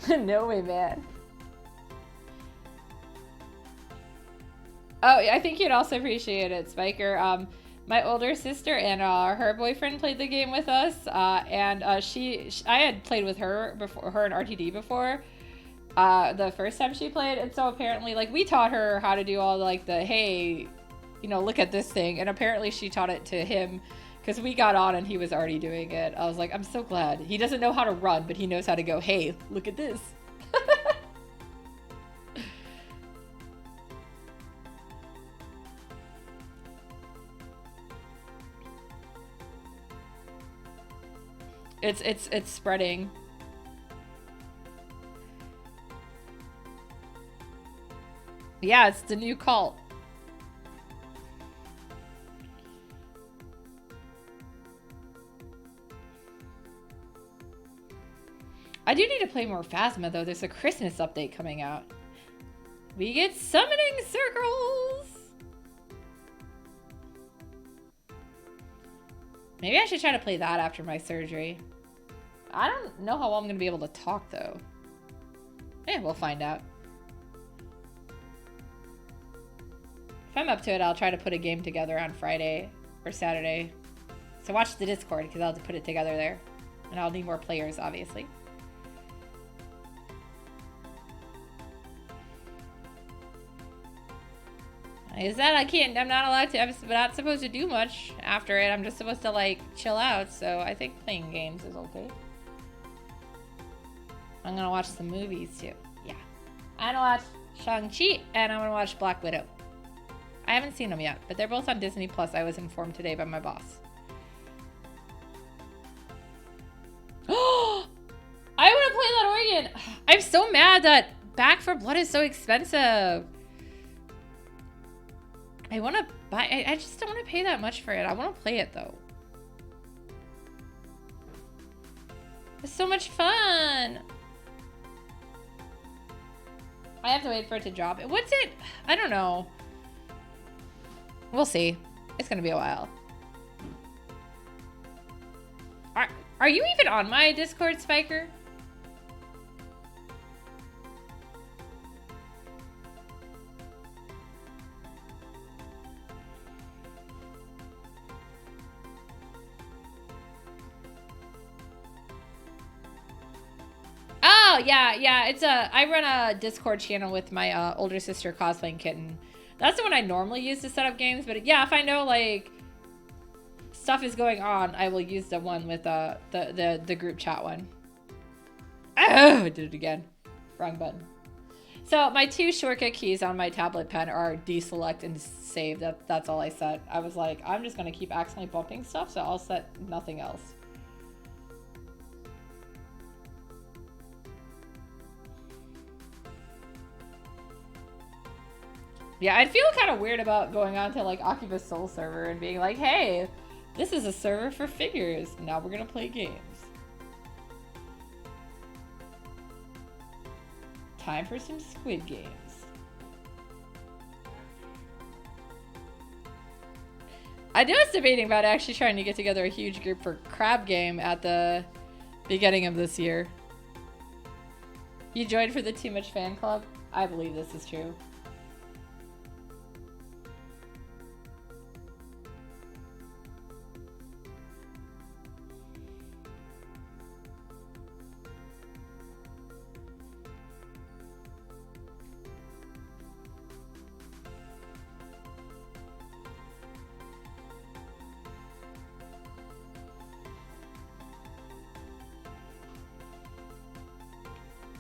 No way, man. Oh, I think you'd also appreciate it, Spiker. My older sister and her boyfriend played the game with us, and I had played with her before, her and RTD before, the first time she played, and so apparently, like, we taught her how to do all, like, the, hey, you know, look at this thing, and apparently she taught it to him, because we got on and he was already doing it. I was like, I'm so glad. He doesn't know how to run, but he knows how to go, hey, look at this. It's spreading. Yeah, it's the new cult. I do need to play more Phasma, though. There's a Christmas update coming out. We get summoning circles! Maybe I should try to play that after my surgery. I don't know how well I'm going to be able to talk, though. Yeah, we'll find out. If I'm up to it, I'll try to put a game together on Friday or Saturday. So watch the Discord, because I'll have to put it together there. And I'll need more players, obviously. Is that I'm not allowed to, I'm not supposed to do much after it. I'm just supposed to, like, chill out. So I think playing games is okay. I'm gonna watch some movies, too. Yeah. I'm gonna watch Shang-Chi, and I'm gonna watch Black Widow. I haven't seen them yet, but they're both on Disney Plus. I was informed today by my boss. Oh! I want to play that organ! I'm so mad that Back 4 Blood is so expensive. I want to buy... I just don't want to pay that much for it. I want to play it, though. It's so much fun! I have to wait for it to drop. What's it? I don't know. We'll see. It's gonna be a while. Are you even on my Discord, Spiker? Oh, yeah. It's I run a Discord channel with my older sister cosplaying Kitten. That's the one I normally use to set up games, but yeah, if I know, like, stuff is going on, I will use the one with the group chat one. Oh, I did it again. Wrong button. So my two shortcut keys on my tablet pen are deselect and save. That's all I set. I was like, I'm just gonna keep accidentally bumping stuff, so I'll set nothing else. Yeah, I'd feel kind of weird about going on to, like, Akiba's Soul server and being like, hey, this is a server for figures. Now we're gonna play games. Time for some Squid Games. I was debating about actually trying to get together a huge group for Crab Game at the beginning of this year. You joined for the Too Much Fan Club? I believe this is true.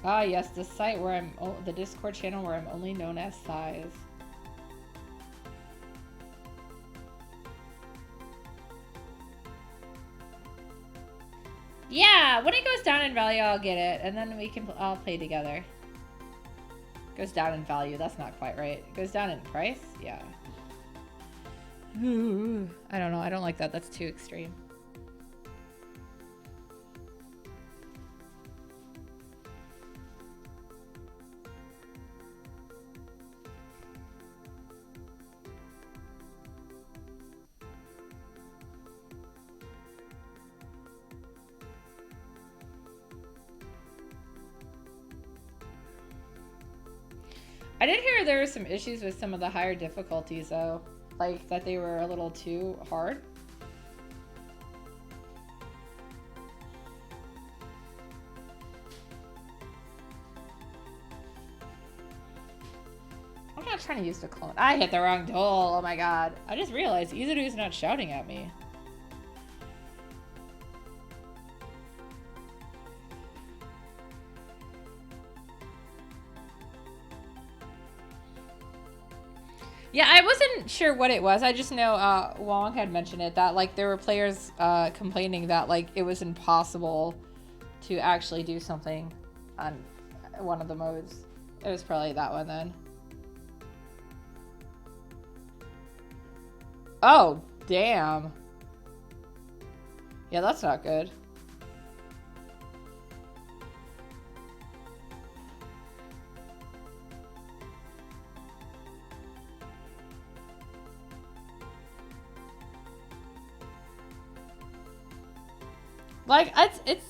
Ah, yes, the site where the Discord channel where I'm only known as Size. Yeah, when it goes down in value, I'll get it, and then we can all play together. Goes down in value. That's not quite right. It goes down in price. Yeah. I don't know. I don't like that. That's too extreme. I did hear there were some issues with some of the higher difficulties, though. Like, that they were a little too hard. I'm not trying to use the clone. I hit the wrong tool. Oh my god. I just realized Izuru's not shouting at me. Yeah, I wasn't sure what it was. I just know Wong had mentioned it, that like there were players complaining that like it was impossible to actually do something on one of the modes. It was probably that one then. Oh, damn. Yeah, that's not good. Like, it's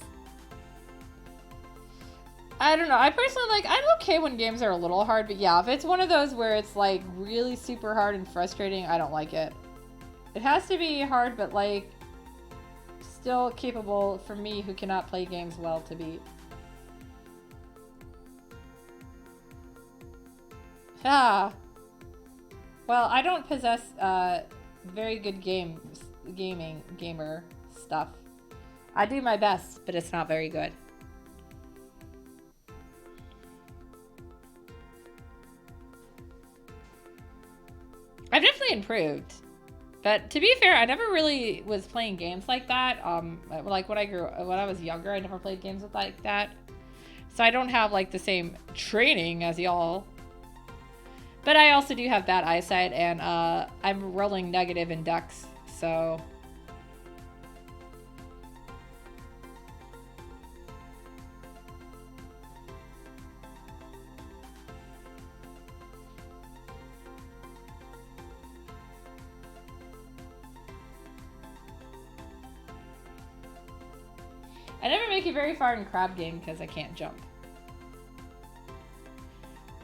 I don't know. I personally, like, I'm okay when games are a little hard, but yeah, if it's one of those where it's, like, really super hard and frustrating, I don't like it. It has to be hard, but, like, still capable for me who cannot play games well to beat. Ah. Well, I don't possess, very good gamer stuff. I do my best, but it's not very good. I've definitely improved. But to be fair, I never really was playing games like that. Like when I was younger, I never played games like that. So I don't have like the same training as y'all. But I also do have bad eyesight, and I'm rolling negative in Dex, so... I never make it very far in crab game because I can't jump.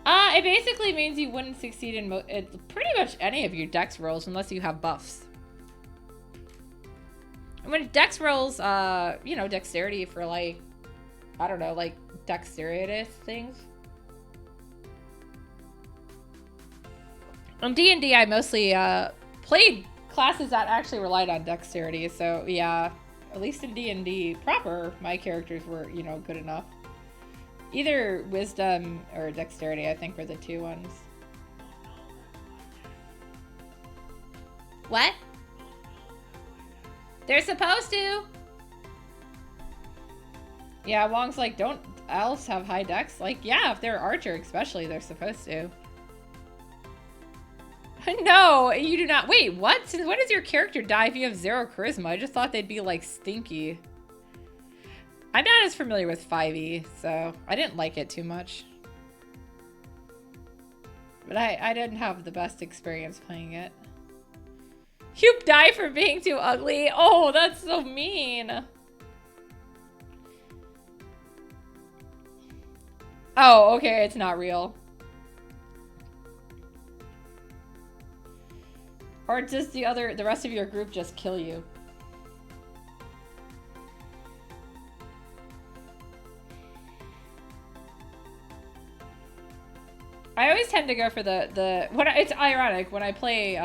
It basically means you wouldn't succeed in pretty much any of your dex rolls unless you have buffs. When dex rolls, you know, dexterity for like, I don't know, like dexterous things. On D&D, I mostly played classes that actually relied on dexterity, so yeah, at least in D&D proper, my characters were, you know, good enough. Either wisdom or dexterity, I think, were the two ones. What? They're supposed to! Yeah, Wong's like, don't elves have high dex? Like, yeah, if they're archer especially, they're supposed to. No, you do not. Wait, what? Since when does your character die if you have 0 charisma? I just thought they'd be, like, stinky. I'm not as familiar with 5e, so I didn't like it too much. But I didn't have the best experience playing it. You die for being too ugly? Oh, that's so mean. Oh, okay, it's not real. Or does the rest of your group just kill you? I always tend to go for it's ironic when I play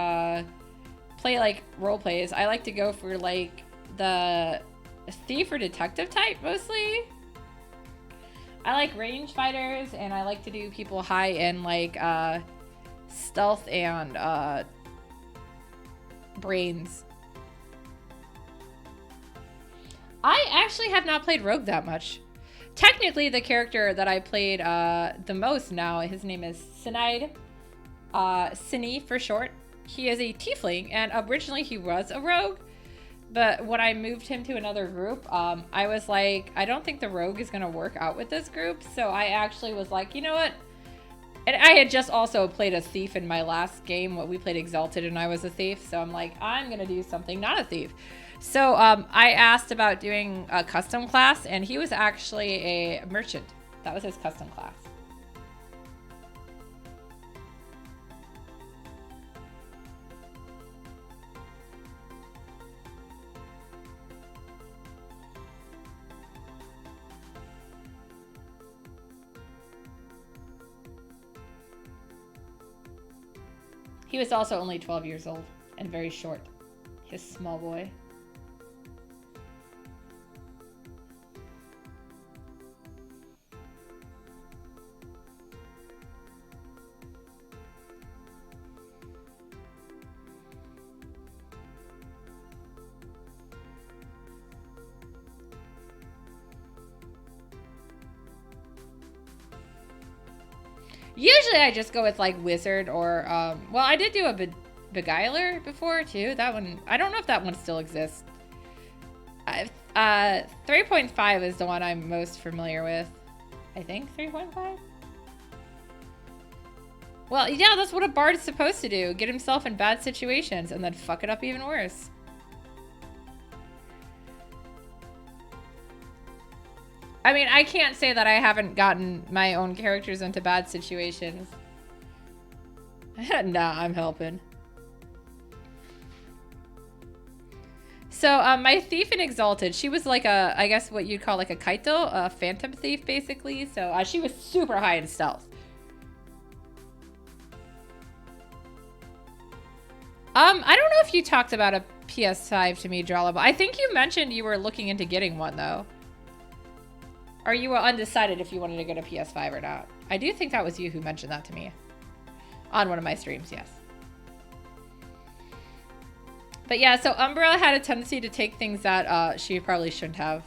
like role plays. I like to go for like the thief or detective type mostly. I like range fighters, and I like to do people high in like stealth and brains. I actually have not played Rogue that much. Technically, the character that I played the most now, his name is Sinead. Cine for short. He is a tiefling, and originally he was a rogue. But when I moved him to another group, I was like, I don't think the rogue is going to work out with this group. So I actually was like, you know what? And I had just also played a thief in my last game. We played Exalted, and I was a thief. So I'm like, I'm going to do something not a thief. So I asked about doing a custom class, and he was actually a merchant. That was his custom class. He was also only 12 years old and very short. His small boy. Usually I just go with like wizard or well, I did do a beguiler before too. That one, I don't know if that one still exists. 3.5 is the one I'm most familiar with. I think 3.5. Well, yeah, that's what a bard's supposed to do. Get himself in bad situations and then fuck it up even worse. I mean, I can't say that I haven't gotten my own characters into bad situations. Nah, I'm helping. So, my thief in Exalted, she was like a, I guess what you'd call like a kaito, a phantom thief, basically. So, she was super high in stealth. I don't know if you talked about a PS5 to me, Drala, but I think you mentioned you were looking into getting one, though. Or you were undecided if you wanted to get a PS5 or not. I do think that was you who mentioned that to me. On one of my streams, yes. But yeah, so Umbra had a tendency to take things that she probably shouldn't have.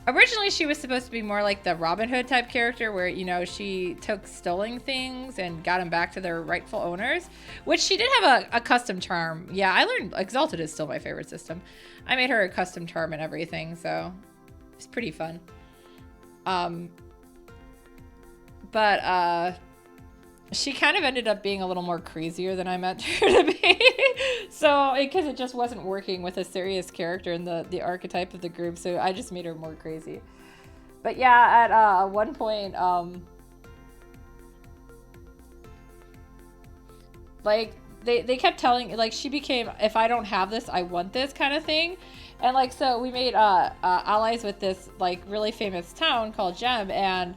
Originally, she was supposed to be more like the Robin Hood type character where, you know, she took stolen things and got them back to their rightful owners. Which she did have a custom charm. Yeah, I learned Exalted is still my favorite system. I made her a custom charm and everything, so... it's pretty fun. But she kind of ended up being a little more crazier than I meant her to be. So, because it just wasn't working with a serious character in the archetype of the group, so I just made her more crazy. But yeah, at one point, like, they kept telling, like, she became, if I don't have this, I want this kind of thing. And, like, so we made allies with this, like, really famous town called Gem, and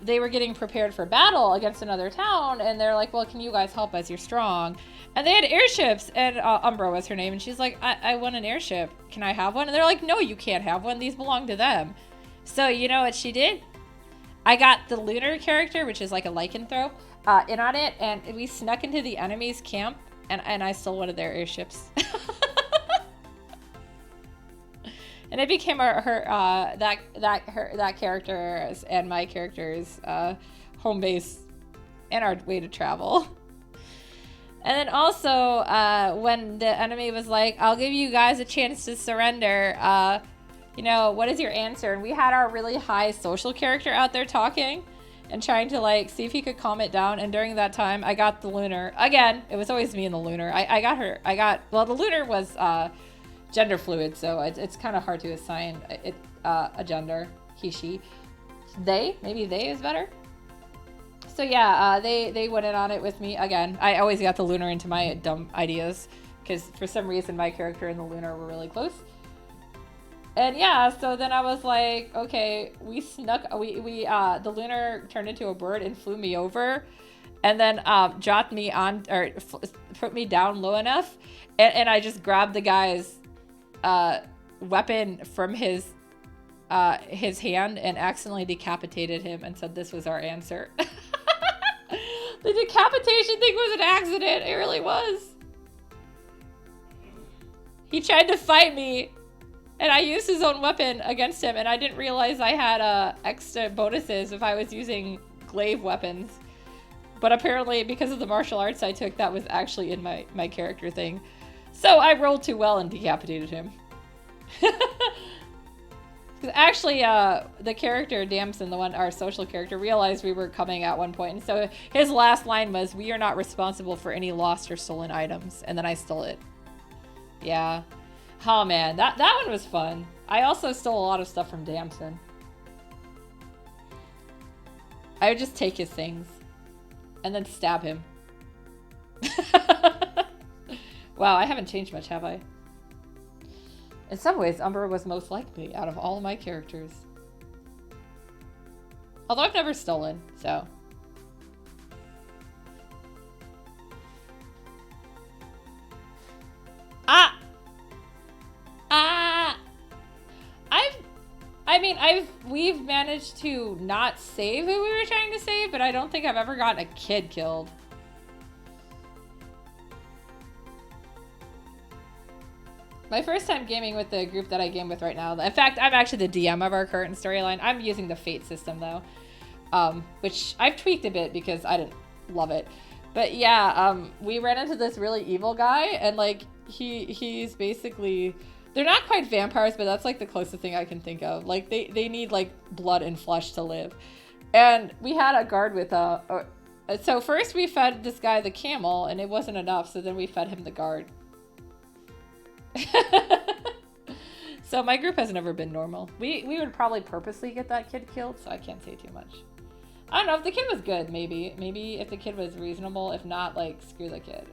they were getting prepared for battle against another town, and they're like, well, can you guys help us? You're strong. And they had airships, and Umbra was her name, and she's like, I want an airship. Can I have one? And they're like, no, you can't have one. These belong to them. So, you know what she did? I got the lunar character, which is like a lycanthrope, in on it, and we snuck into the enemy's camp, and I stole one of their airships. And it became that character's and my character's home base and our way to travel. And then also, when the enemy was like, I'll give you guys a chance to surrender, you know, what is your answer? And we had our really high social character out there talking and trying to, like, see if he could calm it down. And during that time, I got the lunar. Again, it was always me and the lunar. Well, the lunar was gender fluid, so it's kind of hard to assign a gender. He, she. They. Maybe they is better. So yeah, they went in on it with me. Again, I always got the lunar into my dumb ideas because for some reason my character and the lunar were really close. And yeah, so then I was like, okay, we snuck, the lunar turned into a bird and flew me over, and then dropped me on, or put me down low enough, and I just grabbed the guy's weapon from his his hand and accidentally decapitated him and said this was our answer. The decapitation thing was an accident. It really was. He tried to fight me, and I used his own weapon against him, and I didn't realize I had extra bonuses if I was using glaive weapons. But apparently, because of the martial arts I took, that was actually in my character thing. So I rolled too well and decapitated him. Actually, the character, Damson, our social character, realized we were coming at one point. And so his last line was, "We are not responsible for any lost or stolen items." And then I stole it. Yeah. Oh, man. That one was fun. I also stole a lot of stuff from Damson. I would just take his things and then stab him. Wow, I haven't changed much, have I? In some ways, Umber was most like me out of all of my characters. Although I've never stolen, so. We've managed to not save who we were trying to save, but I don't think I've ever gotten a kid killed. My first time gaming with the group that I game with right now. In fact, I'm actually the DM of our current storyline. I'm using the Fate system though, which I've tweaked a bit because I didn't love it. But yeah, we ran into this really evil guy, and like he's basically, they're not quite vampires, but that's like the closest thing I can think of. Like they need like blood and flesh to live. And we had a guard with so first we fed this guy the camel, and it wasn't enough, so then we fed him the guard. So my group has never been normal. We would probably purposely get that kid killed, so I can't say too much. I don't know, if the kid was good, maybe if the kid was reasonable. If not, like, screw the kid.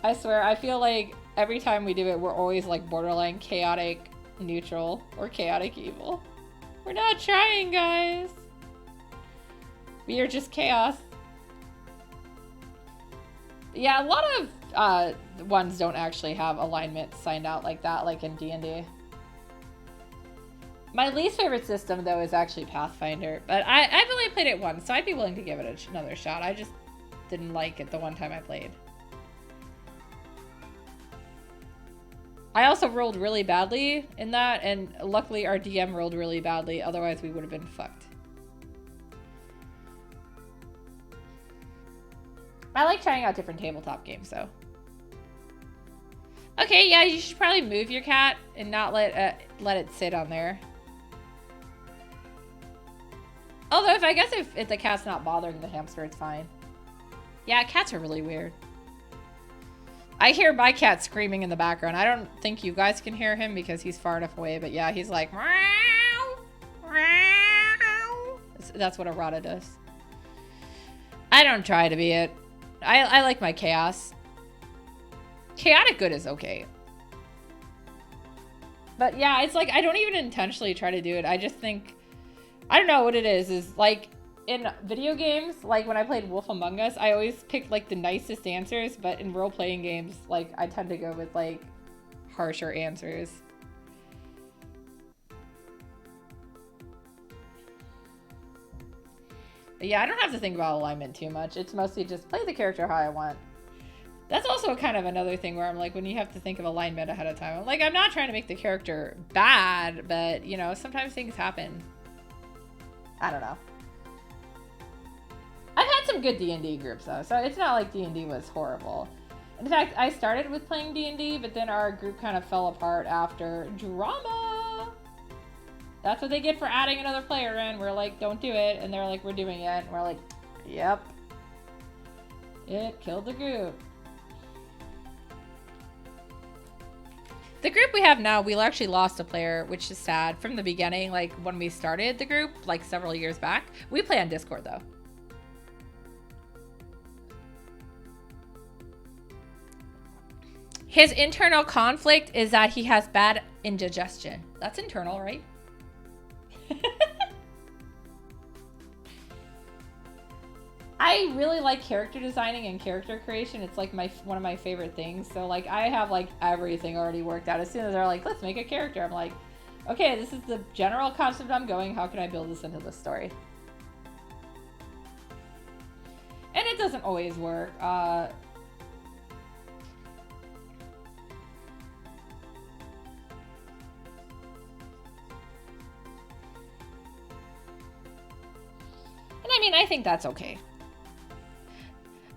I swear, I feel like every time we do it, we're always like borderline chaotic neutral or chaotic evil. We're not trying, guys. We are just chaos. Yeah, a lot of ones don't actually have alignment signed out like that, like in D&D. My least favorite system, though, is actually Pathfinder. But I've only played it once, so I'd be willing to give it another shot. I just didn't like it the one time I played. I also rolled really badly in that, and luckily our DM rolled really badly. Otherwise, we would have been fucked. I like trying out different tabletop games, though. Okay, yeah, you should probably move your cat and not let it sit on there. Although, if the cat's not bothering the hamster, it's fine. Yeah, cats are really weird. I hear my cat screaming in the background. I don't think you guys can hear him because he's far enough away, but yeah, he's like, meow, meow. That's what a rata does. I don't try to be it. I like my chaos. Chaotic good is okay. But yeah, it's like I don't even intentionally try to do it. I just think, I don't know what it is like in video games, like when I played Wolf Among Us, I always picked like the nicest answers, but in role-playing games, like I tend to go with like harsher answers. But yeah, I don't have to think about alignment too much. It's mostly just play the character how I want. That's also kind of another thing where I'm like, when you have to think of alignment ahead of time, I'm like, I'm not trying to make the character bad, but you know, sometimes things happen. I don't know. I've had some good D&D groups though, so it's not like D&D was horrible. In fact, I started with playing D&D, but then our group kind of fell apart after drama. That's what they get for adding another player in. We're like, don't do it. And they're like, we're doing it. And we're like, yep. It killed the group. The group we have now, we actually lost a player, which is sad from the beginning. Like when we started the group, like several years back. We play on Discord though. His internal conflict is that he has bad indigestion. That's internal, right? I really like character designing and character creation. It's like one of my favorite things. So like I have like everything already worked out. As soon as they're like, let's make a character, I'm like, Okay, this is the general concept I'm going. How can I build this into the story? And it doesn't always work. And I mean, I think that's okay.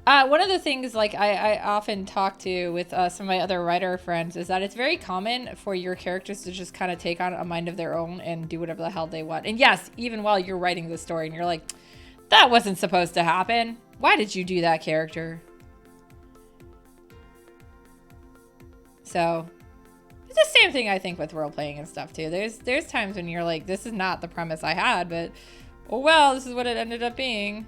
One of the things like I often talk to with some of my other writer friends is that it's very common for your characters to just kind of take on a mind of their own and do whatever the hell they want. And yes, even while you're writing the story and you're like, that wasn't supposed to happen. Why did you do that, character? So it's the same thing I think with role playing and stuff too. There's times when you're like, this is not the premise I had, but oh well, this is what it ended up being.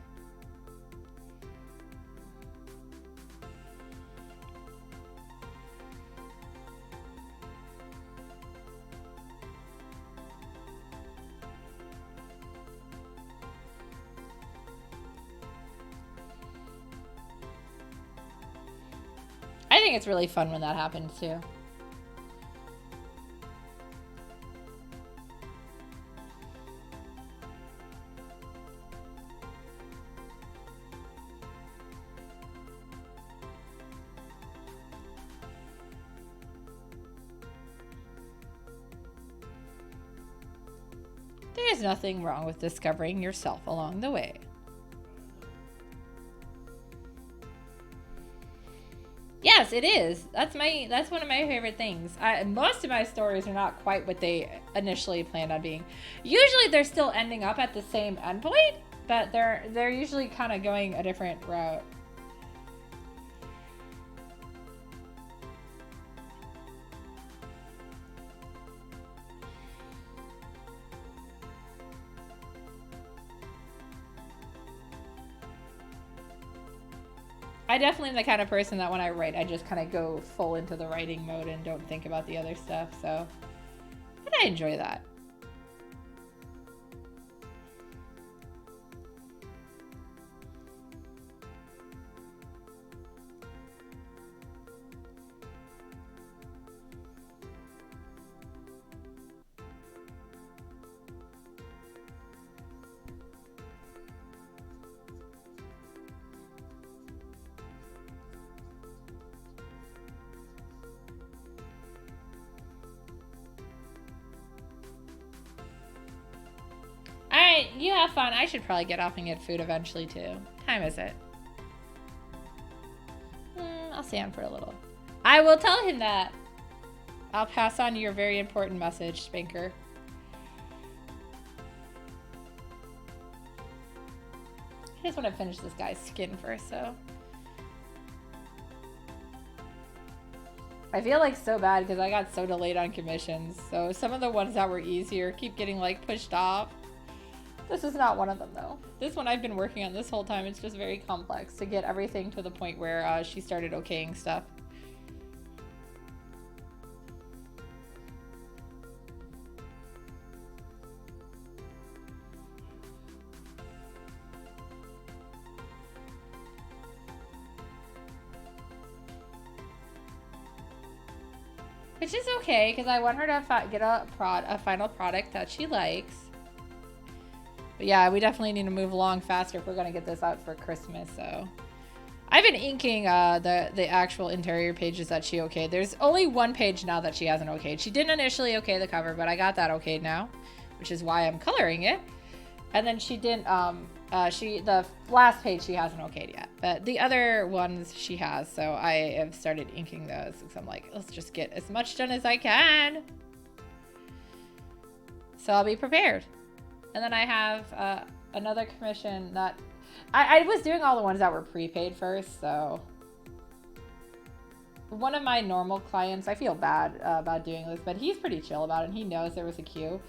I think it's really fun when that happens too. There's nothing wrong with discovering yourself along the way. Yes, it is. That's one of my favorite things. Most of my stories are not quite what they initially planned on being. Usually they're still ending up at the same endpoint, but they're usually kind of going a different route. I definitely am the kind of person that when I write, I just kind of go full into the writing mode and don't think about the other stuff. So, and I enjoy that. Alright, you have fun. I should probably get off and get food eventually too. What time is it? I'll stay on for a little. I will tell him that. I'll pass on your very important message, Spanker. I just want to finish this guy's skin first, so. I feel like so bad because I got so delayed on commissions. So some of the ones that were easier keep getting like pushed off. This is not one of them though. This one I've been working on this whole time. It's just very complex to get everything to the point where she started okaying stuff. Which is okay, because I want her to get a final product that she likes. But yeah, we definitely need to move along faster if we're going to get this out for Christmas, so. I've been inking the actual interior pages that she okayed. There's only one page now that she hasn't okayed. She didn't initially okay the cover, but I got that okayed now, which is why I'm coloring it. And then she didn't, the last page she hasn't okayed yet. But the other ones she has, so I have started inking those because I'm like, let's just get as much done as I can. So I'll be prepared. And then I have another commission that I was doing all the ones that were prepaid first, so one of my normal clients, I feel bad about doing this, but he's pretty chill about it, and he knows there was a queue.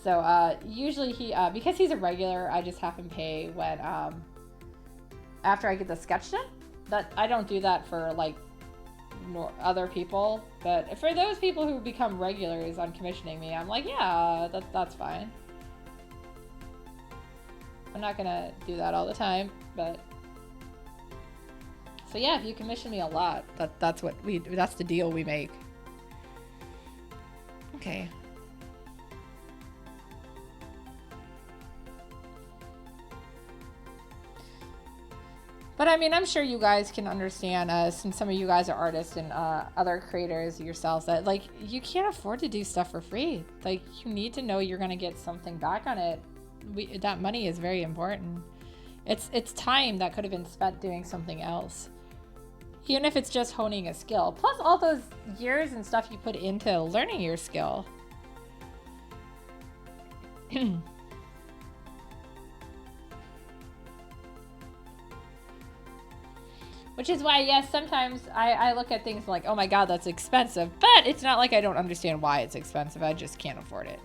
So usually he, because he's a regular, I just have him pay when, after I get the sketch done. That I don't do that for like other people, but for those people who become regulars on commissioning me, I'm like, yeah, that's fine. I'm not gonna do that all the time, but so yeah, if you commission me a lot, that's the deal we make. Okay. But I mean, I'm sure you guys can understand, since some of you guys are artists and other creators yourselves, that like you can't afford to do stuff for free. Like you need to know you're gonna get something back on it. That money is very important. It's time that could have been spent doing something else, even if it's just honing a skill. Plus all those years and stuff you put into learning your skill. Which is why, yes, sometimes I look at things like, oh my god, that's expensive. But it's not like I don't understand why it's expensive. I just can't afford it.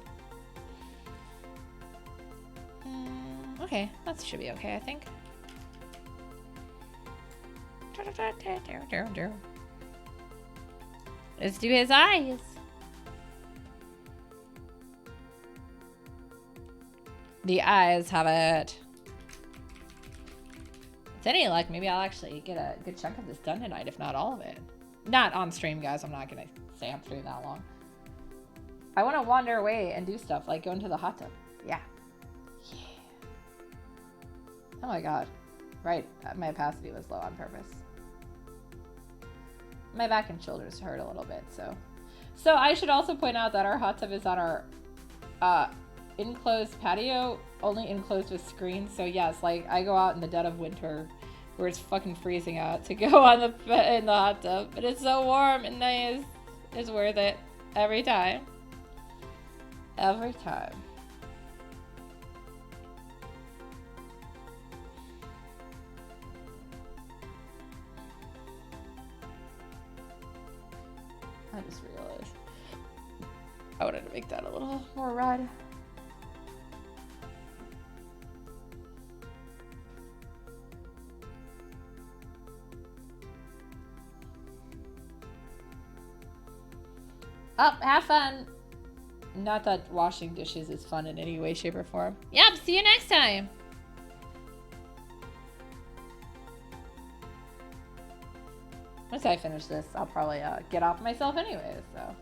Okay, that should be okay, I think. Let's do his eyes. The eyes have it. With any luck, maybe I'll actually get a good chunk of this done tonight, if not all of it. Not on stream, guys. I'm not gonna stay on stream that long. I want to wander away and do stuff, like go into the hot tub. Yeah. Yeah. Oh my god. Right, my opacity was low on purpose. My back and shoulders hurt a little bit, so. So I should also point out that our hot tub is on our enclosed patio, only enclosed with screens. So yes, like I go out in the dead of winter where it's fucking freezing out to go on in the hot tub, but it's so warm and nice. It's worth it every time. Every time. I just realized I wanted to make that a little more red. Oh, have fun. Not that washing dishes is fun in any way, shape, or form. Yep, see you next time. Once I finish this, I'll probably get off myself anyway, so.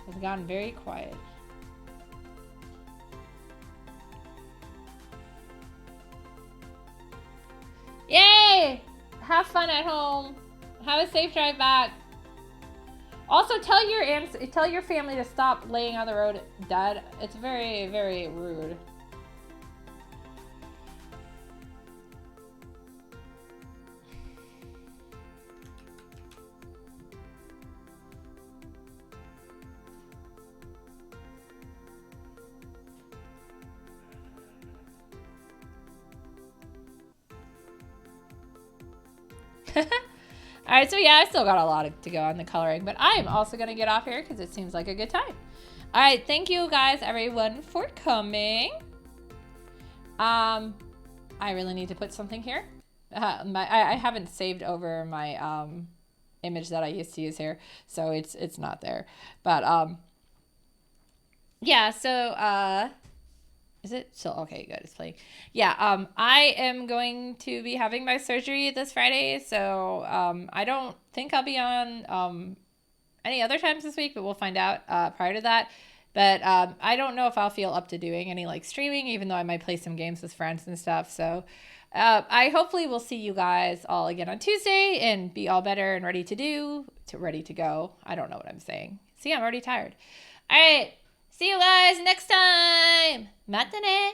It's gotten very quiet. Yay! Have fun at home. Have a safe drive back. Also, tell your family to stop laying on the road dead. It's very, very rude. Alright, so yeah, I still got a lot to go on the coloring, but I am also going to get off here because it seems like a good time. Alright, thank you guys, everyone, for coming. I really need to put something here. I haven't saved over my image that I used to use here, so it's not there. But yeah, so is it still okay? Good, it's playing. Yeah, I am going to be having my surgery this Friday, so I don't think I'll be on any other times this week, but we'll find out prior to that. But I don't know if I'll feel up to doing any like streaming, even though I might play some games with friends and stuff. So I hopefully will see you guys all again on Tuesday and be all better and ready to go. I don't know what I'm saying. See, I'm already tired. All right. See you guys next time. Matane.